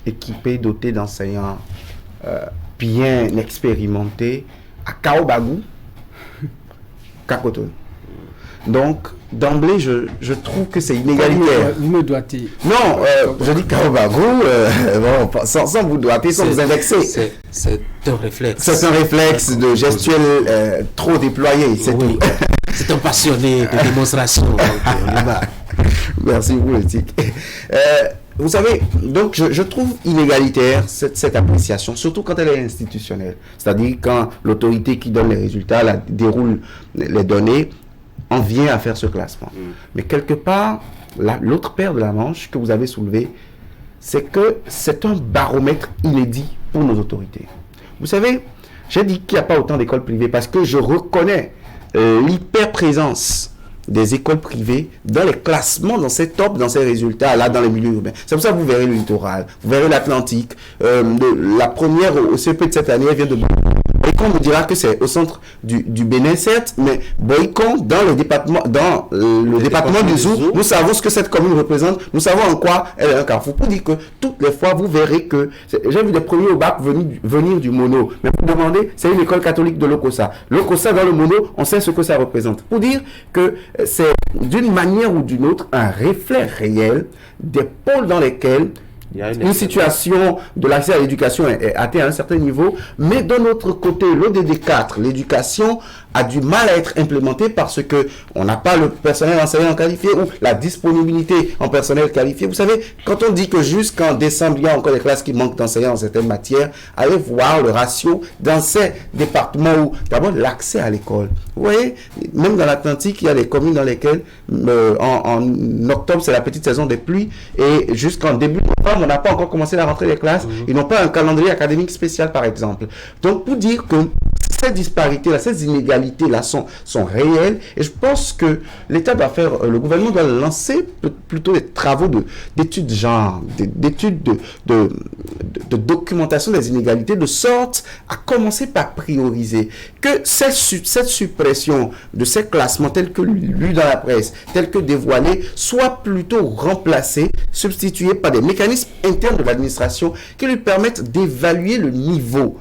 équipées, dotées d'enseignants bien expérimentés à Kaobagou qu'à Cotonou. Donc, d'emblée, je trouve que c'est inégalitaire. Vous me doitez. Non, je dis Kaobagou, bon, sans vous doiter, sans vous indexer. C'est un réflexe. C'est un réflexe de gestuel trop déployé, c'est tout. C'est un passionné de démonstration. Merci vous, l'éthique. Vous savez, donc je trouve inégalitaire cette appréciation, surtout quand elle est institutionnelle. C'est-à-dire quand l'autorité qui donne les résultats déroule les données, on vient à faire ce classement. Mais quelque part, l'autre paire de la manche que vous avez soulevée, c'est que c'est un baromètre inédit pour nos autorités. Vous savez, j'ai dit qu'il n'y a pas autant d'écoles privées parce que je reconnais l'hyper-présence des écoles privées dans les classements, dans ces tops, dans ces résultats-là, dans les milieux urbains. C'est pour ça que vous verrez le littoral, vous verrez l'Atlantique. La première au CP de cette année, elle vient de Boycon me dira que c'est au centre du Bénin, certes, mais Boycon, dans le département du Zou, nous savons ce que cette commune représente, nous savons en quoi elle est un carrefour. Pour dire que toutes les fois, vous verrez que, j'ai vu des premiers au bac venir du Mono, mais pour demander, c'est une école catholique de Lokossa. Lokossa, dans le Mono, on sait ce que ça représente. Pour dire que c'est d'une manière ou d'une autre un reflet réel des pôles dans lesquels une situation de l'accès à l'éducation est atteinte à un certain niveau, mais d'un autre côté, l'ODD 4, l'éducation a du mal à être implémentée parce que on n'a pas le personnel enseignant qualifié ou la disponibilité en personnel qualifié. Vous savez, quand on dit que jusqu'en décembre, il y a encore des classes qui manquent d'enseignants dans certaines matières, allez voir le ratio dans ces départements où, d'abord, l'accès à l'école. Vous voyez, même dans l'Atlantique, il y a des communes dans lesquelles, en octobre, c'est la petite saison des pluies, et jusqu'en début novembre, on n'a pas encore commencé la rentrée des classes. Ils n'ont pas un calendrier académique spécial, par exemple. Donc, pour dire que ces disparités-là, ces inégalités-là sont réelles, et je pense que l'État doit faire, le gouvernement doit lancer plutôt des travaux d'études genre, d'études de documentation des inégalités, de sorte à commencer par prioriser que cette suppression de ces classements tels que lus dans la presse, tels que dévoilés, soit plutôt remplacée, substituée par des mécanismes internes de l'administration qui lui permettent d'évaluer le niveau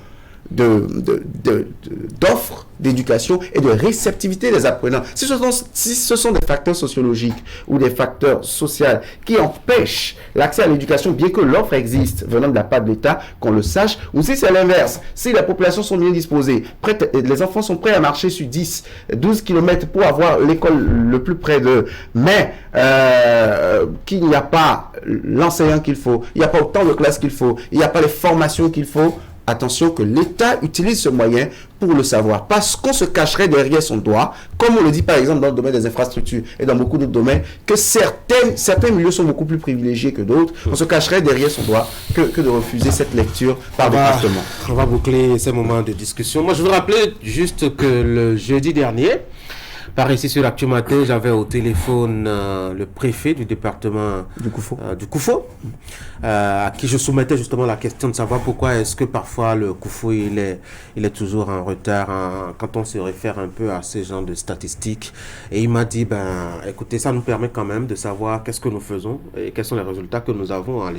d'offres d'éducation et de réceptivité des apprenants. Si ce sont des facteurs sociologiques ou des facteurs sociaux qui empêchent l'accès à l'éducation, bien que l'offre existe venant de la part de l'État, qu'on le sache, ou si c'est l'inverse, si les populations sont bien disposées, les enfants sont prêts à marcher sur 12 km pour avoir l'école le plus près d'eux, mais qu'il n'y a pas l'enseignant qu'il faut, il n'y a pas autant de classes qu'il faut, il n'y a pas les formations qu'il faut, attention que l'État utilise ce moyen pour le savoir. Parce qu'on se cacherait derrière son doigt, comme on le dit par exemple dans le domaine des infrastructures et dans beaucoup d'autres domaines, que certains milieux sont beaucoup plus privilégiés que d'autres. On se cacherait derrière son doigt que de refuser cette lecture par département. On va boucler ces moments de discussion. Moi, je veux rappeler juste que le jeudi dernier, par ici sur Actu Matin, j'avais au téléphone le préfet du département du Koufo, à qui je soumettais justement la question de savoir pourquoi est-ce que parfois le Koufo il est toujours en retard quand on se réfère un peu à ces genres de statistiques. Et il m'a dit, écoutez, ça nous permet quand même de savoir qu'est-ce que nous faisons et quels sont les résultats que nous avons à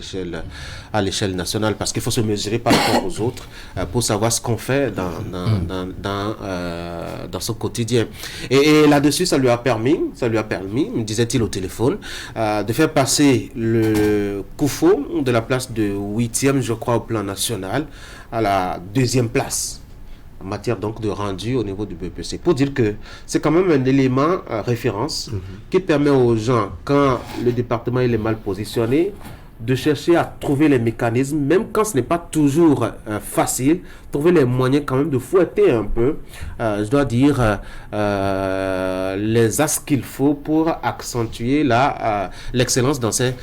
l'échelle nationale, parce qu'il faut se mesurer par rapport aux autres pour savoir ce qu'on fait dans son quotidien. Et là-dessus, ça lui a permis, me disait-il au téléphone, de faire passer le Koufo de la place de 8e, je crois, au plan national, à la 2e place, en matière donc de rendu au niveau du BPC. Pour dire que c'est quand même un élément référence qui permet aux gens, quand le département il est mal positionné, de chercher à trouver les mécanismes, même quand ce n'est pas toujours facile, trouver les moyens quand même de fouetter un peu, je dois dire, les as qu'il faut pour accentuer l'excellence dans ces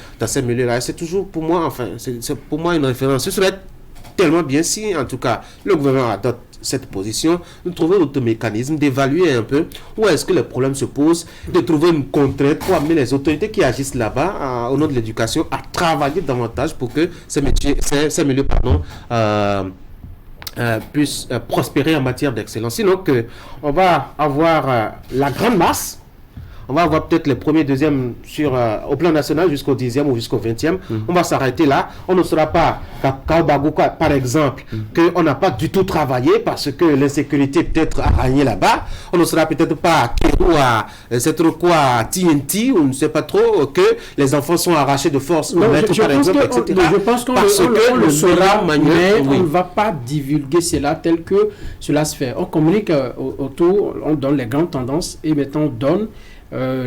milieux-là. C'est toujours pour moi, c'est pour moi une référence. Ce serait tellement bien si, en tout cas, le gouvernement adopte cette position, de trouver d'autres mécanismes, d'évaluer un peu où est-ce que les problèmes se posent, de trouver une contrainte pour amener les autorités qui agissent là-bas au nom de l'éducation à travailler davantage pour que ces milieux puissent prospérer en matière d'excellence. Sinon, on va avoir la grande masse. On va avoir peut-être les premiers, deuxièmes au plan national jusqu'au 10e ou jusqu'au 20e. On va s'arrêter là. On ne sera pas, par exemple, qu'on n'a pas du tout travaillé parce que l'insécurité peut-être a régné là-bas. On ne sera peut-être pas à Kéro, à TNT, on ne sait pas trop, que les enfants sont arrachés de force au maître, par exemple, etc. Je pense qu'on le saura, mais on ne va pas divulguer cela tel que cela se fait. On communique autour, on donne les grandes tendances et maintenant on donne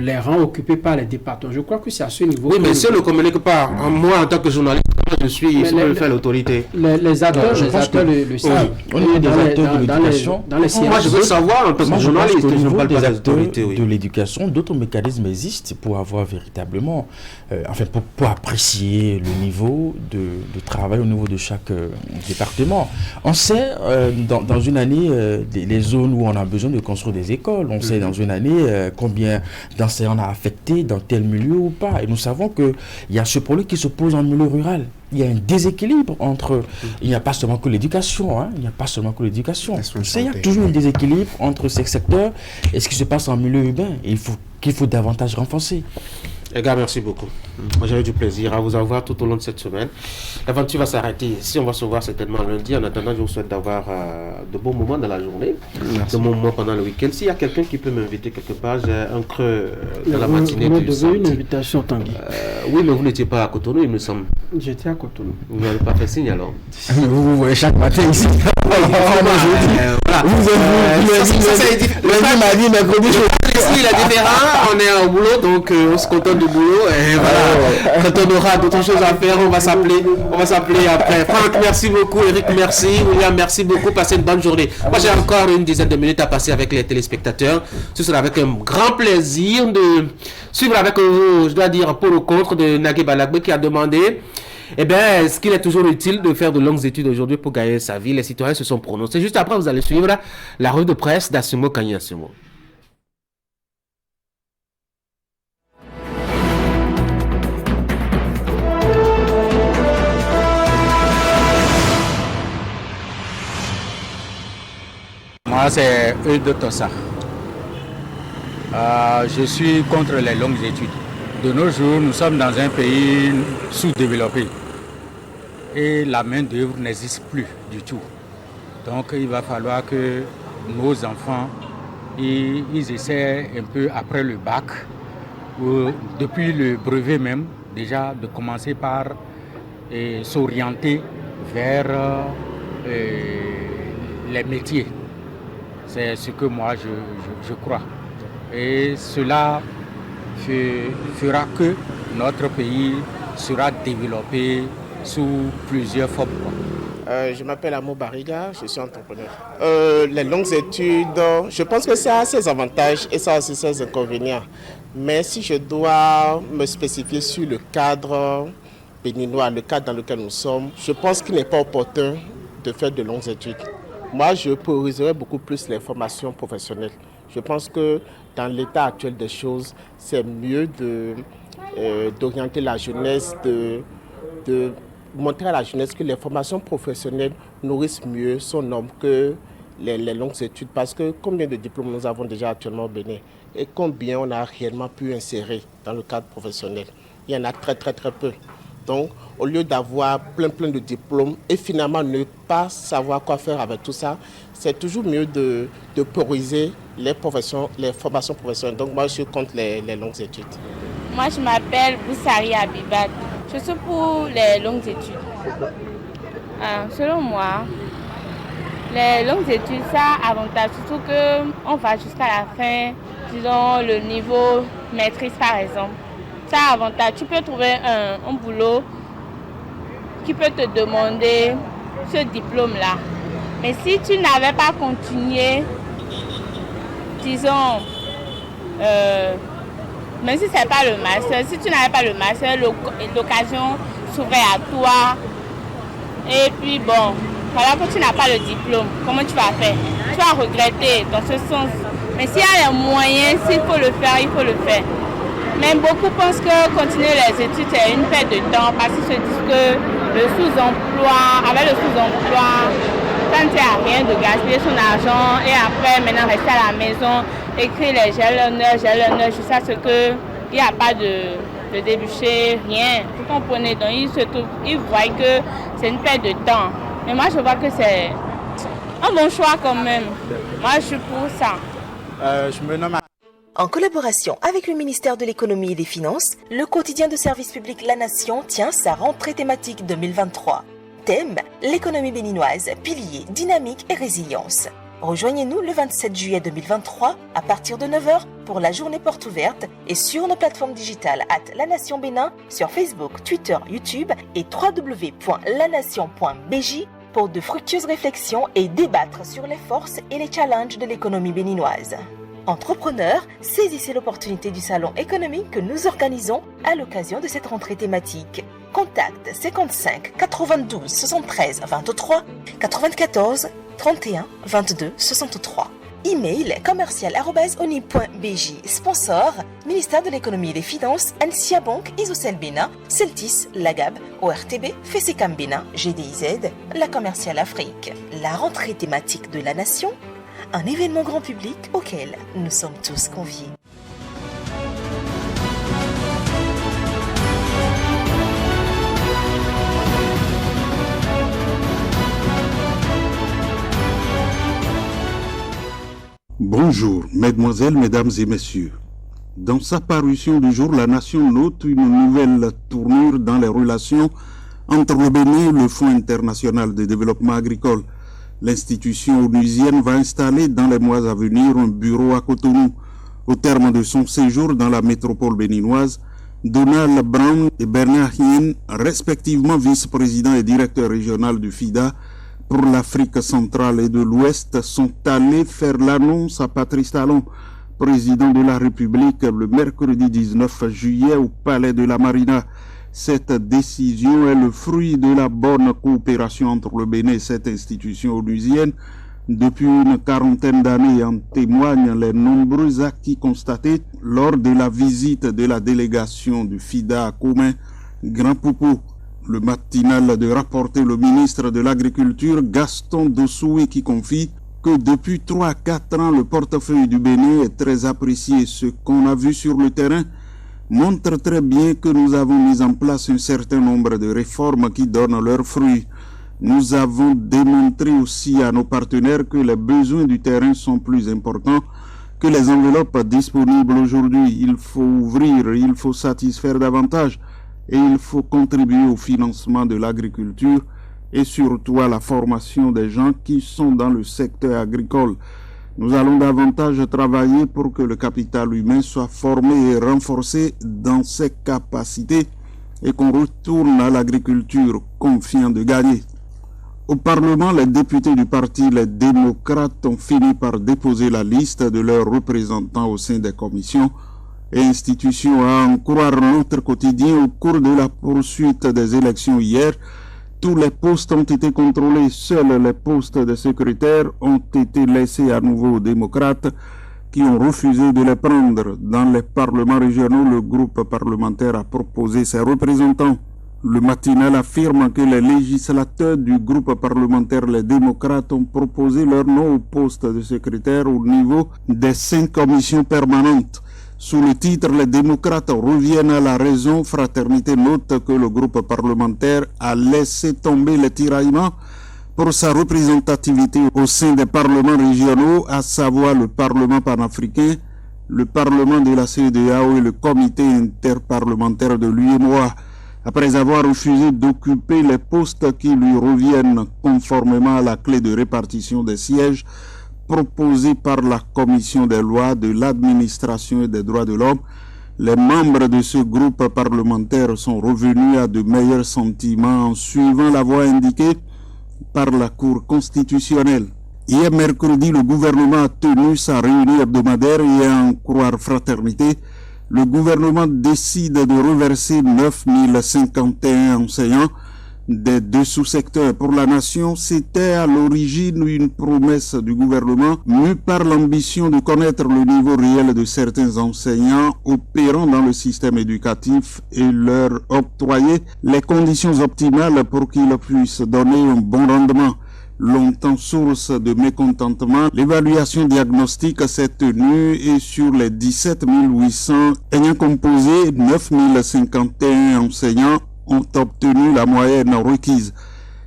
les rangs occupés par les départements. Je crois que c'est à ce niveau. Oui, mais si on ne communique pas, moi en tant que journaliste, je suis ici pour faire l'autorité. Les acteurs, je pense que le savent. On est des acteurs de l'éducation. Moi, je veux savoir en tant que journaliste, je ne parle pas des autorités. De l'éducation, d'autres mécanismes existent pour avoir véritablement, pour apprécier le niveau de travail au niveau de chaque département. On sait, dans une année, les zones où on a besoin de construire des écoles, on sait dans une année combien d'enseignants on a affecté dans tel milieu ou pas. Et nous savons qu'il y a ce problème qui se pose en milieu rural. il y a un déséquilibre entre... Il n'y a pas seulement que l'éducation, hein, il n'y a pas seulement que l'éducation. Il y a toujours un déséquilibre entre ces secteurs et ce qui se passe en milieu urbain. Qu'il faut davantage renforcer. Les gars, merci beaucoup. Moi, j'ai eu du plaisir à vous avoir tout au long de cette semaine. L'aventure va s'arrêter ici. On va se voir certainement lundi. En attendant, je vous souhaite d'avoir de bons moments dans la journée, de bons moments pendant le week-end. S'il y a quelqu'un qui peut m'inviter quelque part, j'ai un creux dans la matinée du samedi. Une invitation, Tanguy. Oui, mais vous n'étiez pas à Cotonou, il me semble. J'étais à Cotonou. Vous n'avez pas fait signe alors. Vous voyez chaque matin ici. Voilà. Lundi, mardi, mercredi, il est différent, on est au boulot, donc on se contente du boulot. Et voilà, quand on aura d'autres choses à faire, on va s'appeler après. Franck, merci beaucoup. Eric, merci. William, merci beaucoup. Passez une bonne journée. Moi, j'ai encore une dizaine de minutes à passer avec les téléspectateurs. Ce sera avec un grand plaisir de suivre avec vous, je dois dire, pour ou contre de Nagui Balagbe qui a demandé est-ce qu'il est toujours utile de faire de longues études aujourd'hui pour gagner sa vie? Les citoyens se sont prononcés. Juste après, vous allez suivre la revue de presse d'Assimo Kanyasimo. Moi, c'est Eudes Tossa. Je suis contre les longues études. De nos jours, nous sommes dans un pays sous-développé et la main-d'œuvre n'existe plus du tout. Donc, il va falloir que nos enfants ils essaient un peu après le bac, ou depuis le brevet même, déjà de commencer par s'orienter vers les métiers. C'est ce que moi je crois. Et cela fera que notre pays sera développé sous plusieurs formes. Je m'appelle Amo Bariga, je suis entrepreneur. Les longues études, je pense que ça a ses avantages et ça a aussi ses inconvénients. Mais si je dois me spécifier sur le cadre béninois, le cadre dans lequel nous sommes, je pense qu'il n'est pas opportun de faire de longues études. Moi, je prioriserais beaucoup plus les formations professionnelles. Je pense que dans l'état actuel des choses, c'est mieux d'orienter la jeunesse, de montrer à la jeunesse que les formations professionnelles nourrissent mieux son homme que les longues études. Parce que combien de diplômes nous avons déjà actuellement au Bénin et combien on a réellement pu insérer dans le cadre professionnel? Il y en a très peu. Donc, au lieu d'avoir plein de diplômes et finalement ne pas savoir quoi faire avec tout ça, c'est toujours mieux de prioriser les formations professionnelles. Donc, moi, je suis contre les longues études. Moi, je m'appelle Boussari Abibat. Je suis pour les longues études. Selon moi, les longues études, ça a avantage, surtout qu'on va jusqu'à la fin, disons, le niveau maîtrise, par exemple. Ça a avantage. Tu peux trouver un boulot qui peut te demander ce diplôme-là. Mais si tu n'avais pas continué, disons, même si ce n'est pas le master, si tu n'avais pas le master, l'occasion s'ouvrait à toi. Et puis bon, voilà que tu n'as pas le diplôme, comment tu vas faire? Tu vas regretter dans ce sens. Mais s'il y a les moyens, s'il faut le faire, il faut le faire. Mais beaucoup pensent que continuer les études, c'est une perte de temps parce qu'ils se disent que le sous-emploi, avec le sous-emploi, ça ne sert à rien de gaspiller son argent et après, maintenant, rester à la maison, écrire les j'ai jusqu'à ce qu'il n'y a pas de débouché, rien. Vous comprenez? Donc, ils voient que c'est une perte de temps. Mais moi, je vois que c'est un bon choix quand même. Moi, je suis pour ça. Je me nomme... En collaboration avec le ministère de l'Économie et des Finances, le quotidien de service public La Nation tient sa rentrée thématique 2023. Thème, l'économie béninoise, piliers, dynamique et résilience. Rejoignez-nous le 27 juillet 2023 à partir de 9h pour la journée porte ouverte et sur nos plateformes digitales @La Nation Bénin sur Facebook, Twitter, YouTube et www.lanation.bj pour de fructueuses réflexions et débattre sur les forces et les challenges de l'économie béninoise. Entrepreneurs, saisissez l'opportunité du salon économique que nous organisons à l'occasion de cette rentrée thématique. Contact 55 92 73 23 94 31 22 63. Email commercial@oni.bj. Sponsor, ministère de l'économie et des finances, Ansia Bank, Isocel Bénin, Celtis, Lagab, ORTB, Fesicam Bénin, GDIZ, la Commerciale Afrique. La rentrée thématique de la nation, un événement grand public auquel nous sommes tous conviés. Bonjour, mesdemoiselles, mesdames et messieurs. Dans sa parution du jour, la Nation note une nouvelle tournure dans les relations entre le Bénin et le Fonds international de développement agricole. L'institution onusienne va installer dans les mois à venir un bureau à Cotonou. Au terme de son séjour dans la métropole béninoise, Donald Brown et Bernard Hien, respectivement vice-président et directeur régional du FIDA, pour l'Afrique centrale et de l'Ouest, sont allés faire l'annonce à Patrice Talon, président de la République, le mercredi 19 juillet au Palais de la Marina. Cette décision est le fruit de la bonne coopération entre le Bénin et cette institution onusienne depuis une quarantaine d'années. En témoignent les nombreux acquis constatés lors de la visite de la délégation du FIDA à Koumé, Grand Poupou. Le matinal de rapporter le ministre de l'Agriculture, Gaston Dossoue, qui confie que depuis 3 à 4 ans, le portefeuille du Bénin est très apprécié. Ce qu'on a vu sur le terrain montre très bien que nous avons mis en place un certain nombre de réformes qui donnent leurs fruits. Nous avons démontré aussi à nos partenaires que les besoins du terrain sont plus importants que les enveloppes disponibles aujourd'hui. Il faut ouvrir, il faut satisfaire davantage. Et il faut contribuer au financement de l'agriculture et surtout à la formation des gens qui sont dans le secteur agricole. Nous allons davantage travailler pour que le capital humain soit formé et renforcé dans ses capacités et qu'on retourne à l'agriculture confiant de gagner. Au Parlement, les députés du parti Les Démocrates ont fini par déposer la liste de leurs représentants au sein des commissions et institutions. À en croire notre quotidien, au cours de la poursuite des élections hier, tous les postes ont été contrôlés. Seuls les postes de secrétaires ont été laissés à nouveau aux démocrates qui ont refusé de les prendre. Dans les parlements régionaux, le groupe parlementaire a proposé ses représentants. Le matinal affirme que les législateurs du groupe parlementaire Les Démocrates ont proposé leur nom au poste de secrétaire au niveau des 5 commissions permanentes. Sous le titre « Les démocrates reviennent à la raison », Fraternité note que le groupe parlementaire a laissé tomber les tiraillements pour sa représentativité au sein des parlements régionaux, à savoir le Parlement panafricain, le Parlement de la CEDEAO et le Comité interparlementaire de l'UEMOA. Après avoir refusé d'occuper les postes qui lui reviennent conformément à la clé de répartition des sièges proposée par la Commission des lois, de l'administration et des droits de l'homme, les membres de ce groupe parlementaire sont revenus à de meilleurs sentiments en suivant la voie indiquée par la Cour constitutionnelle. Hier mercredi, le gouvernement a tenu sa réunion hebdomadaire et à en croire Fraternité, le gouvernement décide de reverser 9051 enseignants des 2 sous-secteurs pour la nation. C'était à l'origine une promesse du gouvernement, mue par l'ambition de connaître le niveau réel de certains enseignants opérant dans le système éducatif et leur octroyer les conditions optimales pour qu'ils puissent donner un bon rendement. Longtemps source de mécontentement, l'évaluation diagnostique s'est tenue et sur les 17 800 ayant composé, 9 051 enseignants ont obtenu la moyenne requise.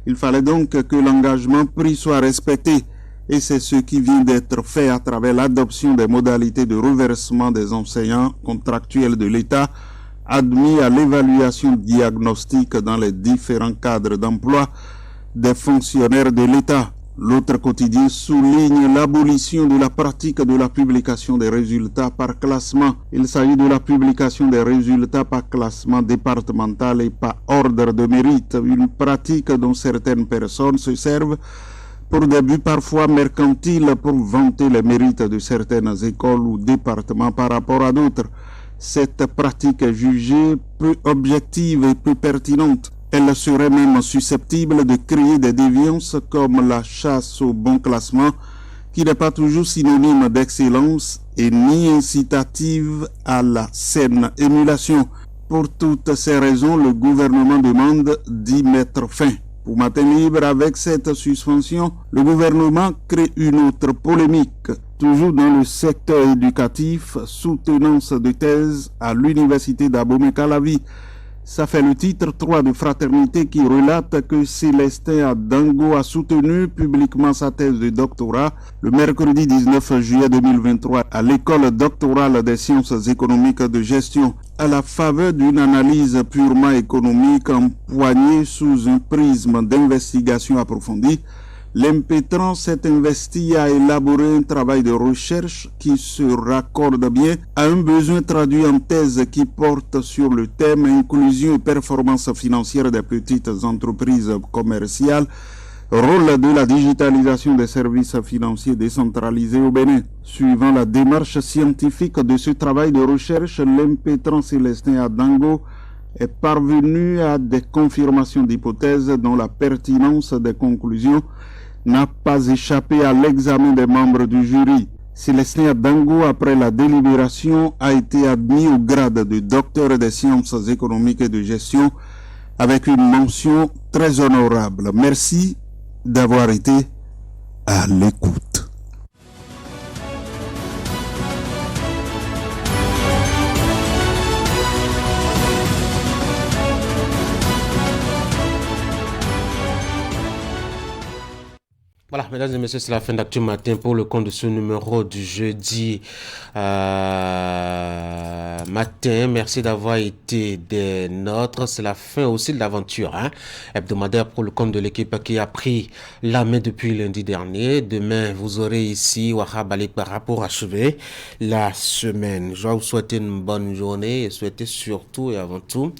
Il fallait donc que l'engagement pris soit respecté et c'est ce qui vient d'être fait à travers l'adoption des modalités de reversement des enseignants contractuels de l'État admis à l'évaluation diagnostique dans les différents cadres d'emploi des fonctionnaires de l'État. L'autre quotidien souligne l'abolition de la pratique de la publication des résultats par classement. Il s'agit de la publication des résultats par classement départemental et par ordre de mérite, une pratique dont certaines personnes se servent pour des buts parfois mercantiles pour vanter les mérites de certaines écoles ou départements par rapport à d'autres. Cette pratique est jugée peu objective et peu pertinente. Elle serait même susceptible de créer des déviances comme la chasse au bon classement qui n'est pas toujours synonyme d'excellence et ni incitative à la saine émulation. Pour toutes ces raisons, le gouvernement demande d'y mettre fin. Pour Matin Libre, avec cette suspension, le gouvernement crée une autre polémique. Toujours dans le secteur éducatif, soutenance de thèse à l'université d'Abomey-Calavi. Ça fait le titre 3 de Fraternité qui relate que Célestin Adango a soutenu publiquement sa thèse de doctorat le mercredi 19 juillet 2023 à l'école doctorale des sciences économiques de gestion à la faveur d'une analyse purement économique empoignée sous un prisme d'investigation approfondie. L'Impétran s'est investi à élaborer un travail de recherche qui se raccorde bien à un besoin traduit en thèse qui porte sur le thème inclusion et performance financière des petites entreprises commerciales, rôle de la digitalisation des services financiers décentralisés au Bénin. Suivant la démarche scientifique de ce travail de recherche, l'Impétran Célestin Adango est parvenu à des confirmations d'hypothèses dont la pertinence des conclusions n'a pas échappé à l'examen des membres du jury. Célestin Adango, après la délibération, a été admis au grade de docteur des sciences économiques et de gestion avec une mention très honorable. Merci d'avoir été à l'écoute. Voilà, mesdames et messieurs, c'est la fin d'Actu Matin pour le compte de ce numéro du jeudi matin. Merci d'avoir été des nôtres. C'est la fin aussi de l'aventure hebdomadaire pour le compte de l'équipe qui a pris la main depuis lundi dernier. Demain, vous aurez ici Wahab Alekbara pour achever la semaine. Je vais vous souhaiter une bonne journée et souhaiter surtout et avant tout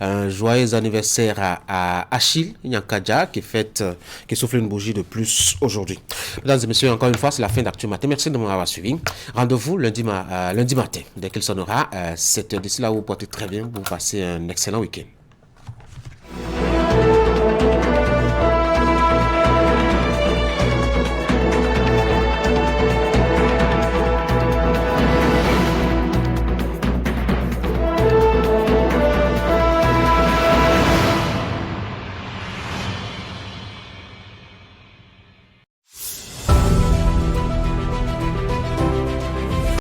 un joyeux anniversaire à Achille Nyankadja qui souffle une bougie de plus aujourd'hui. Mesdames et messieurs, encore une fois, c'est la fin d'Actu Matin. Merci de m'avoir suivi. Rendez-vous lundi matin, dès qu'il sonnera 7h. D'ici là, vous portez très bien. Vous passez un excellent week-end.